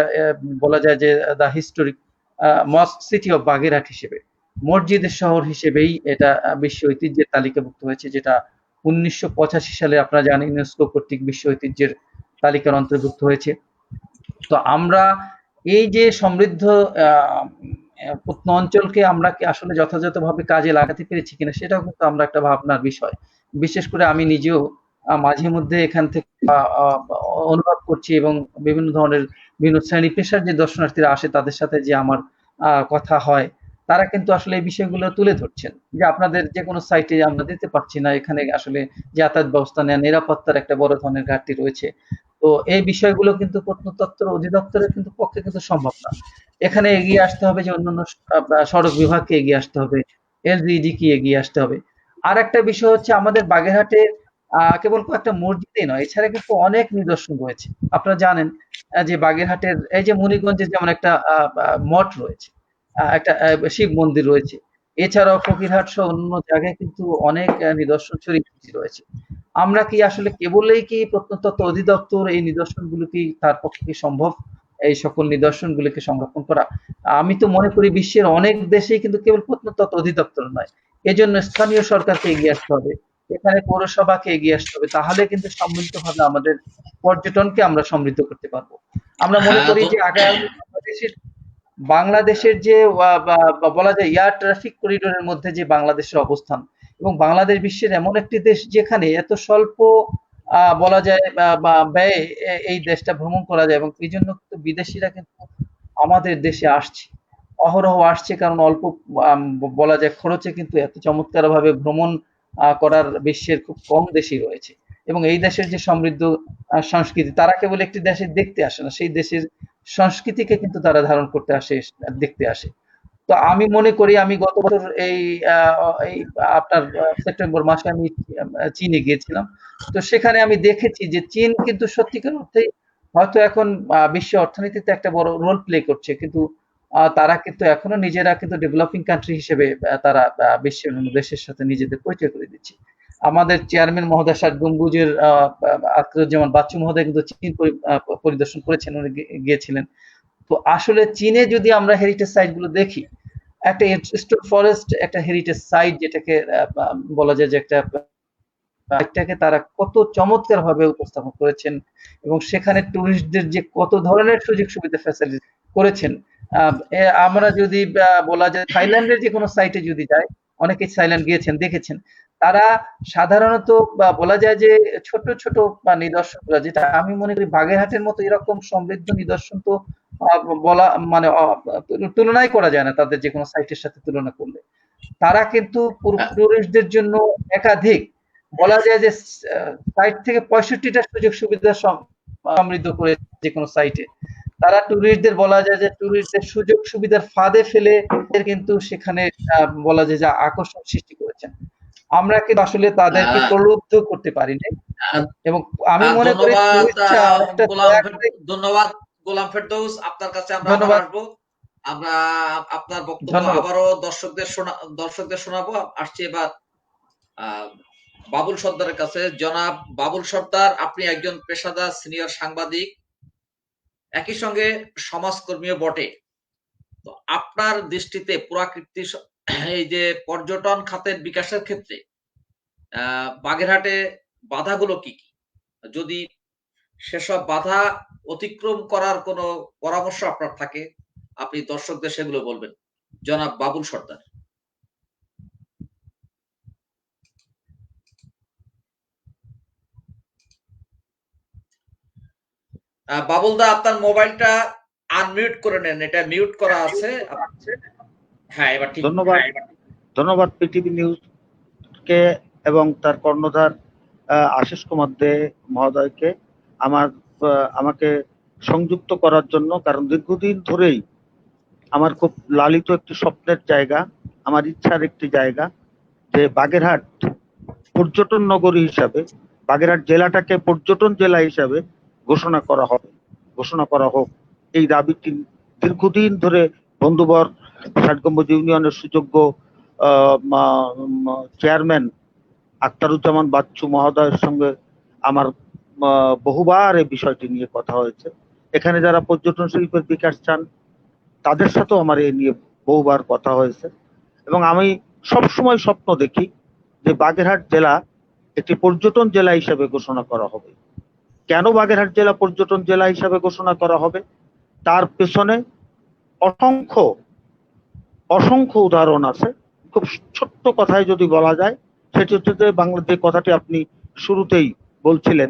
বলা যায় যে the historic mosque city of Bagerhat হিসেবে, মসজিদের শহর হিসেবেই এটা বিশ্ব ঐতিহ্যের তালিকাভুক্ত হয়েছে, যেটা 1985 সালে আপনারা জানেন ইউনেস্কো কর্তৃক বিশ্ব ঐতিহ্যের তালিকার অন্তর্ভুক্ত হয়েছে। তো আমরা এই যে সমৃদ্ধ প্রত্ন অঞ্চলকে আমরা কি আসলে যথাযথভাবে কাজে লাগাতে পেরেছি কিনা সেটাও কিন্তু আমরা একটা ভাবনার বিষয়। বিশেষ করে আমি নিজেও মাঝে মধ্যে এখান থেকে অনুভব করছি, এবং বিভিন্ন ধরনের বিভিন্ন শ্রেণী পেশার যে দর্শনার্থীরা আসে তাদের সাথে যে আমার কথা হয়, তারা কিন্তু আসলে এই বিষয়গুলো তুলে ধরছেন যে আপনাদের যে কোনো সাইটে আমরা দিতে পারছি না, এখানে আসলে যাতায়াত ব্যবস্থা নেওয়া, নিরাপত্তার একটা বড় ধরনের ঘাটতি রয়েছে। তো এই বিষয়গুলো কিন্তু প্রত্নতত্ত্ব অধিদপ্তরের কিন্তু পক্ষে কিন্তু সম্ভব না। এখানে এগিয়ে আসতে হবে যে অন্যান্য সড়ক বিভাগকে এগিয়ে আসতে হবে, এলজিইডি কে এগিয়ে আসতে হবে। আর একটা বিষয় হচ্ছে আমাদের বাগেরহাটে কেবল কয়েকটা মসজিদই নয়, এছাড়া কিন্তু অনেক নিদর্শন রয়েছে। আপনারা জানেন যে বাগেরহাটের এই যে মুনিগঞ্জে যেমন একটা মঠ রয়েছে, একটা শিব মন্দির রয়েছে। এছাড়াও ফকিরহাট সহ অন্য জায়গায় কিন্তু অনেক নিদর্শন ছড়িয়ে রয়েছে। আমরা কি আসলে কেবলই কি প্রত্নতত্ত্ব অধিদপ্তর এই নিদর্শনগুলো কি তার পক্ষে কি সম্ভব এই সকল নিদর্শনগুলোকে সংরক্ষণ করা? আমি তো মনে করি বিশ্বের অনেক দেশেই কিন্তু কেবল প্রত্নতত্ত্ব অধিদপ্তর নয়, এজন্য স্থানীয় সরকারকে এগিয়ে আসতে হবে, এখানে পৌরসভাকে এগিয়ে আসতে হবে, তাহলে কিন্তু সম্মিলিতভাবে আমাদের পর্যটনকে আমরা সমৃদ্ধ করতে পারবো। আমরা মনে হ্যাঁ করি যে আগামী বাংলাদেশের যে বলা যায় এয়ার ট্রাফিক করিডোরের মধ্যে যে বাংলাদেশের অবস্থান, এবং বাংলাদেশ বিশ্বের এমন একটি দেশ যেখানে এত স্বল্প বলা যায় বা ব্যয়ে এই দেশটা ভ্রমণ করা যায়, এবং এই জন্য কিন্তু বিদেশিরা কিন্তু আমাদের দেশে আসছে, অহরহ আসছে, কারণ অল্প বলা যায় খরচে কিন্তু এত চমৎকার ভাবে ভ্রমণ করার বিশ্বের খুব কম দেশই রয়েছে। এবং এই দেশের যে সমৃদ্ধ সংস্কৃতি, তারা কেবল একটি দেশে দেখতে আসে না, সেই দেশের সংস্কৃতিকে কিন্তু তারা ধারণ করতে আসে, দেখতে আসে। তো আমি মনে করি আমি গত বছর এই আপনার সেপ্টেম্বর মাসে আমি চীনে গিয়েছিলাম। তো সেখানে আমি দেখেছি যে চীন কিন্তু সত্যিকার অর্থেই হয়তো এখন বিশ্ব অর্থনীতিতে একটা বড় রোল প্লে করছে, কিন্তু তারা কিন্তু এখনো নিজেরা কিন্তু ডেভেলপিং কান্ট্রি হিসেবে তারা বিশ্বের অন্য দেশের সাথে নিজেদের পরিচয় করে দিচ্ছে। আমাদের চেয়ারম্যান মহোদয় ষাট গম্বুজের আখতারুজ্জামান বাচ্চু মহোদয় কিন্তু চীন পরিদর্শন করেছেন, উনি গিয়েছিলেন। তো আসলে চীনে যদি আমরা হেরিটেজ সাইট গুলো দেখি, একটা স্টোন ফরেস্ট একটা হেরিটেজ সাইট, যেটাকে বলা যায় যে এটাকে তারা কত চমৎকার ভাবে উপস্থাপন করেছেন, এবং সেখানে টুরিস্টদের যে কত ধরনের সুযোগ সুবিধা ফ্যাসিলিটি করেছেন। আমরা যদি বলা যায় থাইল্যান্ডের যে কোনো সাইটে যদি যাই, অনেকেই থাইল্যান্ড গিয়েছেন, দেখেছেন, তারা সাধারণত বলা যায় যে ছোট ছোট নিদর্শনগুলো, যেটা আমি মনে করি বাগেরহাটের মতো এরকম সমৃদ্ধ নিদর্শন তো বলা মানে তুলনাই করা যায় না তাদের যে কোনো সাইটের সাথে তুলনা করলে। তারা কিন্তু টুরিস্টদের জন্য একাধিক বলা যায় যে ৬০ থেকে ৬৫টা সুযোগ সুবিধা সমৃদ্ধ করে যে কোনো সাইটে। তারা টুরিস্টদের বলা যায় যে টুরিস্টদের সুযোগ সুবিধার ফাঁদে ফেলে কিন্তু সেখানে বলা যায় যে আকর্ষণ সৃষ্টি করেছেন। আমরা কিন্তু আসলে তাদেরকে প্রলুব্ধ করতে পারি নাই, এবং আমি মনে করি ধন্যবাদ গোলাম ফেরদৌস, আপনার কাছে আমরা আসবো, আমরা আপনার বক্তব্য আবারও দর্শকদের শোনাবো। আসছে এবার বাবুল সর্দারের কাছে। জনাব বাবুল সর্দার, আপনি একজন পেশাদার সিনিয়র সাংবাদিক, একই সঙ্গে সমাজকর্মীও বটে। তো আপনার দৃষ্টিতে পুরাকীর্তি এই যে পর্যটন খাতের বিকাশের ক্ষেত্রে বাগেরহাটে বাধাগুলো কি কি, যদি সেসব বাধা অতিক্রম করার কোনো পরামর্শ আপনার থাকে, আপনি দর্শকদের সেগুলো বলবেন। জনাব বাবুল সর্দার। বাবুল দা, আপনার মোবাইলটা আনমিউট করে নেন, এটা মিউট করা আছে। হ্যাঁ, এবার ঠিক। ধন্যবাদ পিটিভি নিউজকে এবং তার কর্ণধার আশিস কুমার দে মহোদয়কে আমাকে সংযুক্ত করার জন্য। কারণ দীর্ঘদিন ধরেই আমার খুব লালিত একটি স্বপ্নের জায়গা, আমার ইচ্ছার একটি জায়গা, যে বাগেরহাট পর্যটন নগরী হিসাবে, বাগেরহাট জেলাটাকে পর্যটন জেলা হিসাবে ঘোষণা করা হোক, এই দাবিটি দীর্ঘদিন ধরে বন্ধুবর ষাট গম্বুজ ইউনিয়নের সুযোগ্য চেয়ারম্যান আখতারুজ্জামান বাচ্চু মহোদয়ের সঙ্গে আমার বহুবার এই বিষয়টি নিয়ে কথা হয়েছে। এখানে যারা পর্যটন শিল্পের বিকাশ চান তাদের সাথেও আমার এই নিয়ে বহুবার কথা হয়েছে, এবং আমি সবসময় স্বপ্ন দেখি যে বাগেরহাট জেলা একটি পর্যটন জেলা হিসেবে ঘোষণা করা হবে। কেন বাগেরহাট জেলা পর্যটন জেলা হিসেবে ঘোষণা করা হবে, তার পেছনে অসংখ্য অসংখ্য উদাহরণ আছে। খুব ছোট্ট কথায় যদি বলা যায়, সেটি হচ্ছে যে যে কথাটি আপনি শুরুতেই বলছিলেন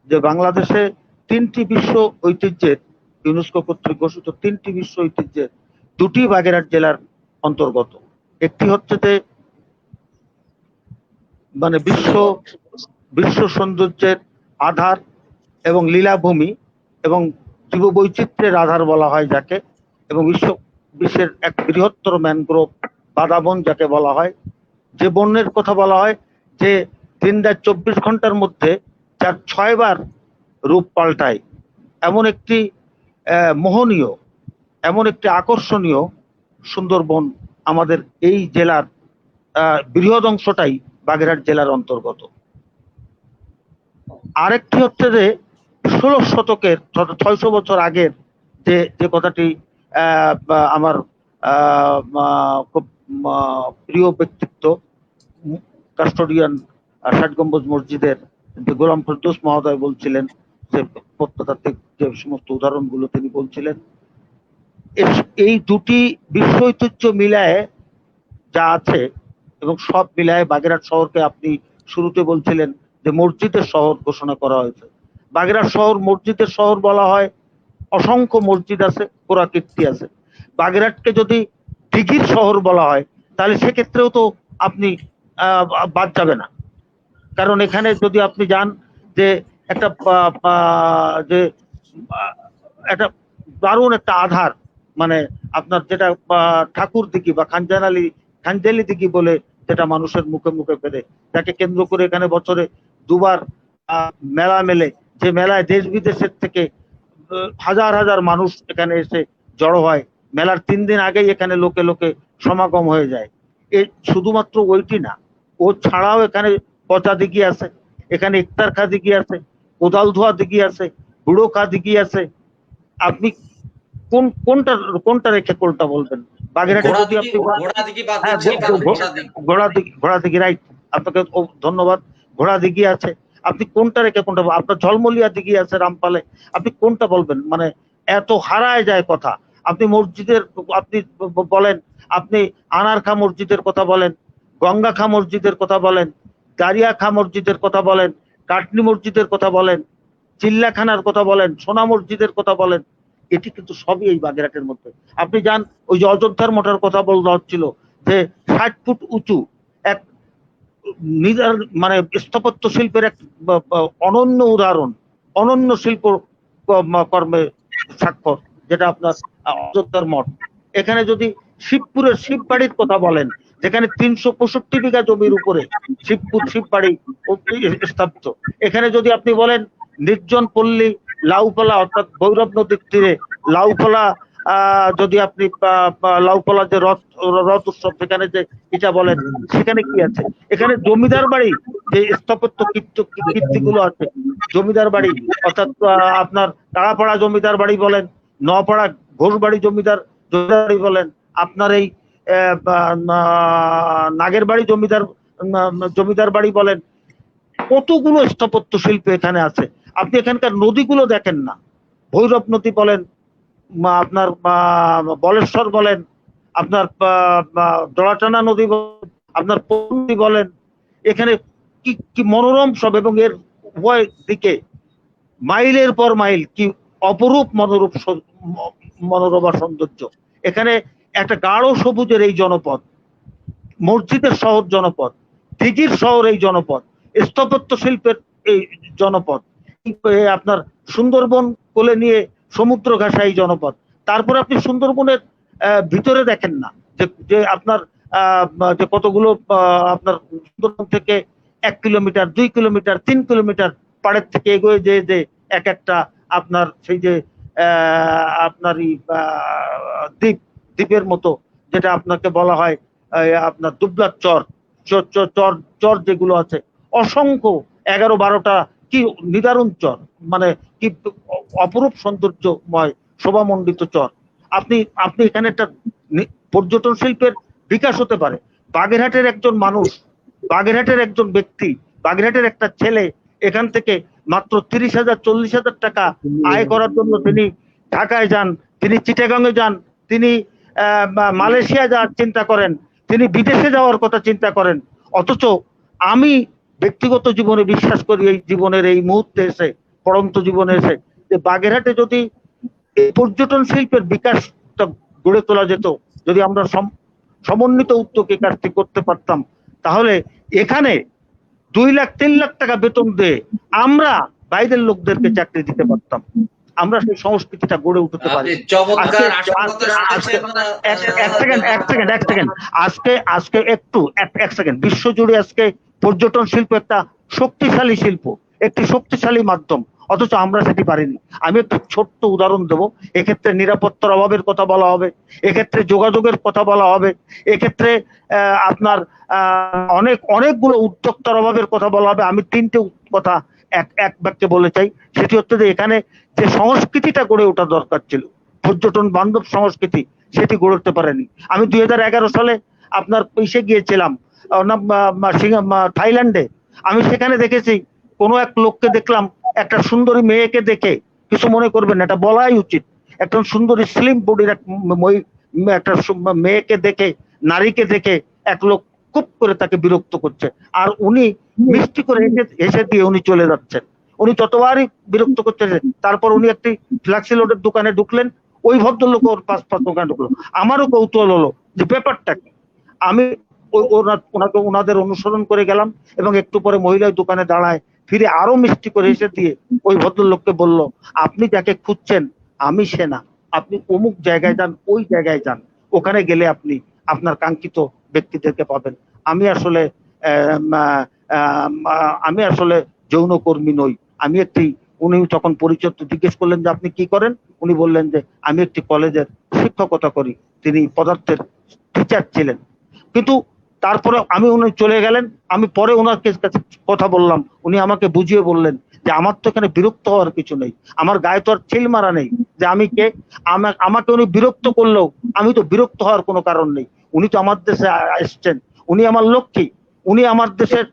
যে বাংলাদেশে 3টি বিশ্ব ঐতিহ্যের, ইউনেস্কো কর্তৃক ঘোষিত 3টি বিশ্ব ঐতিহ্যের 2টি বাগেরহাট জেলার অন্তর্গত। একটি হচ্ছে যে মানে বিশ্ব সৌন্দর্যের আধার এবং লীলাভূমি এবং জীববৈচিত্র্যের আধার বলা হয় যাকে, এবং বিশ্বের এক বৃহত্তর ম্যানগ্রোভ বাদাবন যাকে বলা হয়, যে বন্যের কথা বলা হয় যে দিন রাত 24 ঘন্টার মধ্যে যার 6 বার রূপ পাল্টায়, এমন একটি মোহনীয়, এমন একটি আকর্ষণীয় সুন্দরবন আমাদের এই জেলার বৃহৎ অংশটাই বাগেরহাট জেলার অন্তর্গত। আরেকটি হচ্ছে যে 16 শতকের 600 বছর আগের যে কথাটি আমার খুব প্রিয় ব্যক্তিত্ব কাস্টোডিয়ান 60 গম্বুজ মসজিদের যে গোলাম ফেরদৌস মহোদয় বলছিলেন, যে প্রত্নতাত্ত্বিক যে সমস্ত উদাহরণগুলো তিনি বলছিলেন, এই 2টি বিশ্ব ঐতিহ্য মিলায় যা আছে, এবং সব মিলায় বাগেরহাট শহরকে আপনি শুরুতে বলছিলেন যে মসজিদের শহর ঘোষণা করা হয়েছে। বাগেরহাট শহর মসজিদের শহর বলা হয়, অসংখ্য মসজিদ আছে, পুরাকীর্তি আছে। বাগেরহাটকে যদি দিঘির শহর বলা হয় তাহলে সেক্ষেত্রেও তো আপনি বাদ যাবে না, কারণ এখানে যদি আপনি যান যে একটা যে একটা দারুণ একটা আধার, মানে আপনার যেটা ঠাকুর দিঘি বা খানজালি দিঘি বলে যেটা মানুষের মুখে মুখে ফেরে, যাকে কেন্দ্র করে এখানে বছরে 2বার মেলা মেলে, যে মেলায় দেশ বিদেশের থেকে হাজার হাজার মানুষ এখানে এসে জড়ো হয়। মেলার 3 দিন আগেই এখানে লোকে লোকে সমাগম হয়ে যায়। শুধুমাত্র ওইটি না, ও ছাড়াও এখানে পচা দিঘি আছে, এখানে ইফতার খা দিঘি আছে, কোদাল ধোয়া দিঘি আছে, বুড়ো খা দিঘি আছে। আপনি কোনটা রেখে কোনটা বলবেন? বাগেরহাটে যদি আপনি ঘোড়া দিঘি, রাইট, আপনাকে ধন্যবাদ। ঘোড়া দিঘি আছে, আপনি কোনটা রেখে কোনটা? আপনার ঝলমলিয়া দিঘি আছে রামপালে, আপনি কোনটা বলবেন? মানে এত হারায় যায় কথা। আপনি মসজিদের আপনি বলেন, আপনি আনার খা মসজিদের কথা বলেন, গঙ্গা খা মসজিদের কথা বলেন, দারিয়া খা মসজিদের কথা বলেন, কাটনি মসজিদের কথা বলেন, চিল্লাখানার কথা বলেন, সোনা মসজিদের কথা বলেন, এটি কিন্তু সবই এই বাগেরহাটের মধ্যে। আপনি যান, ওই যে অযোধ্যার মঠের কথা বলা হচ্ছিল, যে 60 ফুট উঁচু এক মানে স্থাপত্য শিল্পের এক অনন্য উদাহরণ, অনন্য শিল্প কর্মে স্বাক্ষর, যেটা আপনার অযোধ্যার মঠ। এখানে যদি শিবপুরের শিববাড়ির কথা বলেন, যেখানে 365 বিঘা জমির উপরে শিববাড়ি স্থাপিত, এখানে যদি আপনি বলেন নির্জন পল্লী লাউপালা, অর্থাৎ ভৈরব নদীর তীরে লাউপালা, যদি আপনি লাউপালা যে রথ উৎসব, সেখানে যে এটা বলেন, সেখানে কি আছে? এখানে জমিদার বাড়ি, যে স্থাপত্য কীর্তিগুলো আছে, জমিদার বাড়ি, অর্থাৎ আপনার তারাপাড়া জমিদার বাড়ি বলেন, নপাড়া ঘোষবাড়ি জমিদার বাড়ি বলেন, আপনার এই নাগের বাড়ি জমিদার বাড়ি বলেন, কতগুলো স্থাপত্য শিল্প এখানে আছে। আপনি এখানকার নদীগুলো দেখেন না, ভৈরব নদী বলেন, আপনার বলেশ্বর বলেন, আপনার দড়াটানা নদী বলেন, আপনার নদী বলেন, এখানে কি মনোরম সব, এবং এর উভয় দিকে মাইলের পর মাইল কি অপরূপ মনোরমা সৌন্দর্য। এখানে একটা গাঢ় সবুজের এই জনপদ, মসজিদের শহর জনপদ, দিঘির শহর এই জনপদ, স্থাপত্য শিল্পের এই জনপদ, আপনার সুন্দরবন কোলে নিয়ে সমুদ্র ঘাসা এই জনপদ। তারপর আপনি সুন্দরবনের ভিতরে দেখেন না যে আপনার যে কতগুলো আপনার সুন্দরবন থেকে 1 কিলোমিটার, 2 কিলোমিটার, 3 কিলোমিটার পাড়ের থেকে এগোয়ে যে এক একটা আপনার সেই যে আপনার দ্বীপের মতো, যেটা আপনাকে বলা হয় আপনার দুবলার চর যেগুলো আছে, অসংখ্য 11-12টা কি নিদারুণ চর, মানে কি অপরূপ সৌন্দর্যময় শোভামণ্ডিত চর। আপনি আপনি এখানে একটা পর্যটন শিল্পের বিকাশ হতে পারে। বাগেরহাটের একজন মানুষ, বাগেরহাটের একজন ব্যক্তি, বাগেরহাটের একটা ছেলে এখান থেকে মাত্র 30,000 40,000 টাকা আয় করার জন্য তিনি ঢাকায় যান, তিনি চিটাগাংয়ে যান, তিনি মালয়েশিয়া যাওয়ার চিন্তা করেন, তিনি বিদেশে যাওয়ার কথা চিন্তা করেন। অথচ আমি ব্যক্তিগত জীবনে বিশ্বাস করি, এই জীবনের এই মুহূর্তে এসে, পড়ন্ত জীবনে এসে, যে বাগেরহাটে যদি এই পর্যটন শিল্পের বিকাশটা গড়ে তোলা যেত, যদি আমরা সমন্বিত উদ্যোগে কাজটি করতে পারতাম, তাহলে এখানে 2 লাখ 3 লাখ টাকা বেতন দিয়ে আমরা বাইরের লোকদেরকে চাকরি দিতে পারতাম। আমরা সেই সংস্কৃতিটা গড়ে উঠতে পারি। আজকে এক সেকেন্ড, বিশ্বজুড়ে আজকে পর্যটন শিল্প একটা শক্তিশালী শিল্প, একটি শক্তিশালী মাধ্যম, অথচ আমরা সেটি পারিনি। আমি একটু ছোট্ট উদাহরণ দেবো। এক্ষেত্রে নিরাপত্তার অভাবের কথা বলা হবে, এক্ষেত্রে যোগাযোগের কথা বলা হবে, এক্ষেত্রে আপনার অনেকগুলো উদ্যোক্তার অভাবের কথা বলা হবে। আমি 3টে কথা এক বাক্যে বলে চাই। সেটি হচ্ছে যে এখানে যে সংস্কৃতিটা গড়ে ওঠা দরকার ছিল, পর্যটন বান্ধব সংস্কৃতি, সেটি গড়ে উঠতে পারেনি। আমি 2011 সালে আপনার ইসে গিয়েছিলাম থাইল্যান্ডে। আমি সেখানে দেখেছি, কোনো এক লোককে দেখলাম, একটা সুন্দরী মেয়েকে দেখে, কিছু মনে করবেন না, এটা বলাই উচিত, একটা সুন্দরী স্লিম বডির একটা মেয়েকে দেখে, নারীকে দেখে এক লোক খুব করে তাকে বিরক্ত করছে, আর উনি মিষ্টি করে হেসে দিয়ে উনি চলে যাচ্ছেন। উনি যতবারই বিরক্ত করছেন, তারপর উনি একটি ফ্ল্যাক্সি লোডের দোকানে ঢুকলেন, ওই ভদ্রলোক ওর পাশ দোকানে ঢুকলো। আমারও কৌতূহল হলো যে ব্যাপারটা কি। আমি ওনাদের অনুসরণ করে গেলাম, এবং একটু পরে মহিলা দোকানে দাঁড়ায়, ফিরে আরো মিষ্টি করে এসে দিয়ে ওই ভদ্রলোককে বলল, আপনি যাকে খুঁজছেন আমি সে না, আপনি অমুক জায়গায় যান, ওই জায়গায় যান, ওখানে গেলে আপনি আপনার কাঙ্ক্ষিত ব্যক্তিদেরকে পাবেন। আমি আসলে যৌনকর্মী নই, আমি একটি, উনি তখন পরিচয় জিজ্ঞেস করলেন যে আপনি কি করেন, উনি বললেন যে আমি একটি কলেজের শিক্ষকতা করি। তিনি পদার্থের টিচার ছিলেন। কিন্তু তারপরে উনি চলে গেলেন, আমি পরে ওনার কাছে কথা বললাম, উনি আমাকে বুঝিয়ে বললেন যে আমার তো এখানে বিরক্ত হওয়ার কিছু নেই, আমার গায়ে তো আর চিল মারা নেই যে আমি কে। আমাকে উনি বিরক্ত করলেও আমি তো বিরক্ত হওয়ার কোনো কারণ নেই। উনি তো আমার দেশে এসছেন, উনি আমার লক্ষ্মী, উনি আমার দেশের,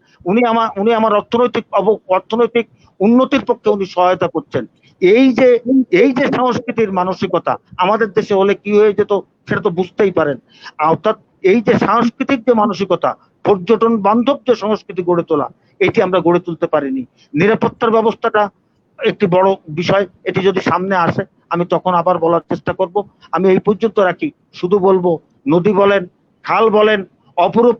উনি আমার অর্থনৈতিক উন্নতির পক্ষে উনি সহায়তা করছেন। এই যে সংস্কৃতির মানসিকতা আমাদের দেশে হলে কি হয়ে যেত সেটা তো বুঝতেই পারেন। অর্থাৎ এই যে সাংস্কৃতিক যে মানসিকতা, পর্যটন বান্ধব যে সংস্কৃতি গড়ে তোলা, এটি আমরা গড়ে তুলতে পারিনি। নিরাপত্তার ব্যবস্থাটা একটি বড় বিষয়, এটি যদি সামনে আসে আমি তখন আবার বলার চেষ্টা করব। আমি এই পর্যন্ত রাখি, শুধু বলবো, নদী বলেন, খাল বলেন, অপরূপ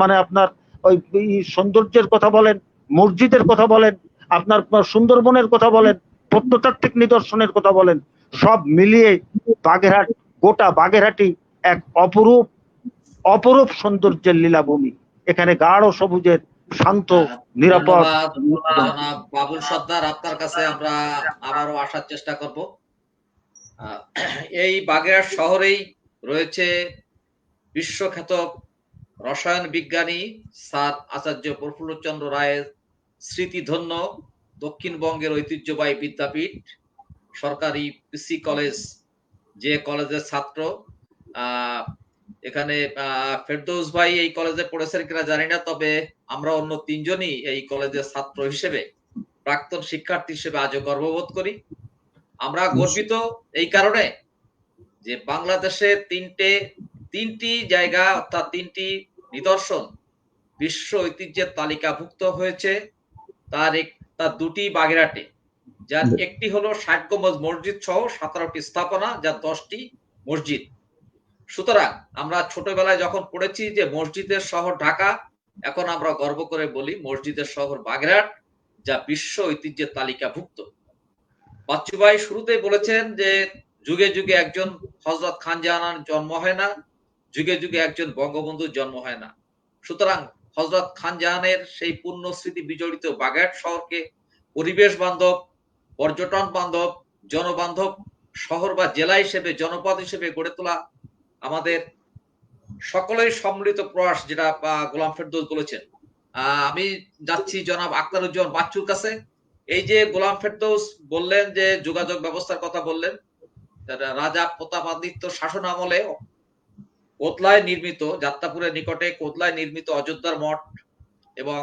মানে আপনার ওই সৌন্দর্যের কথা বলেন, মসজিদের কথা বলেন, আপনার সুন্দরবনের কথা বলেন, প্রত্নতাত্ত্বিক নিদর্শনের কথা বলেন, সব মিলিয়ে বাগেরহাট, গোটা বাগেরহাটি এক অপরূপ সৌন্দর্যের লীলাভূমি। এখানে গাঢ় সবুজের শান্ত নিরাপদ। বাবুল সর্দার, আপনার কাছে আমরা আবারও আসার চেষ্টা করব। এই বাগেরহাট শহরেই রয়েছে বিশ্বখ্যাত রসায়ন বিজ্ঞানী স্যার আচার্য প্রফুল্লচন্দ্র রায়ের স্মৃতিধন্য দক্ষিণবঙ্গের ঐতিহ্যবাহী বিদ্যাপীঠ সরকারি পিসি কলেজ, যে কলেজের ছাত্র। এখানে ফেরদৌস ভাই এই কলেজে পড়েছেন কিনা জানি না, তবে আমরা অন্য 3 জনই এই কলেজের ছাত্র হিসেবে, প্রাক্তন শিক্ষার্থী হিসেবে আজও গর্ববোধ করি। আমরা গর্বিত এই কারণে যে বাংলাদেশে তিনটি জায়গা, অর্থাৎ 3টি নিদর্শন বিশ্ব ঐতিহ্যের তালিকাভুক্ত হয়েছে। তার 2টি বাগেরহাটে, যার একটি হলো 60 গম্বুজ মসজিদ সহ 17টি স্থাপনা, যার 10টি মসজিদ। সুতরাং আমরা ছোটবেলায় যখন পড়েছি যে মসজিদের শহর ঢাকা, এখন আমরা গর্ব করে বলি মসজিদের শহর বাগেরহাট, যা বিশ্ব ঐতিহ্যের তালিকাভুক্ত। বাচ্চু ভাই শুরুতেই বলেছেন যে যুগে যুগে একজন হযরত খানজাহানের জন্ম হয় না, যুগে যুগে একজন বঙ্গবন্ধুর জন্ম হয় না। সুতরাং হযরত খানজাহানের সেই পূর্ণ স্মৃতি বিজড়িত বাগেরহাট শহরকে পরিবেশ বান্ধব, পর্যটন বান্ধব, জনবান্ধব শহর বা জেলা হিসেবে, জনপদ হিসেবে গড়ে তোলা আমাদের সকলের সম্মিলিত প্রয়াস, যেটা গোলাম ফেরদৌস বলেছেন। আমি যাচ্ছি জনাব আখতারুজ্জামান বাচ্চুর কাছে। এই যে গোলাম ফেরদৌস বললেন যে যোগাযোগ ব্যবস্থার কথা বললেন, রাজা প্রতাপাদিত্য শাসন আমলে কোতলায় নির্মিত, যাত্রাপুরের নিকটে কোতলায় নির্মিত অযোধ্যার মঠ এবং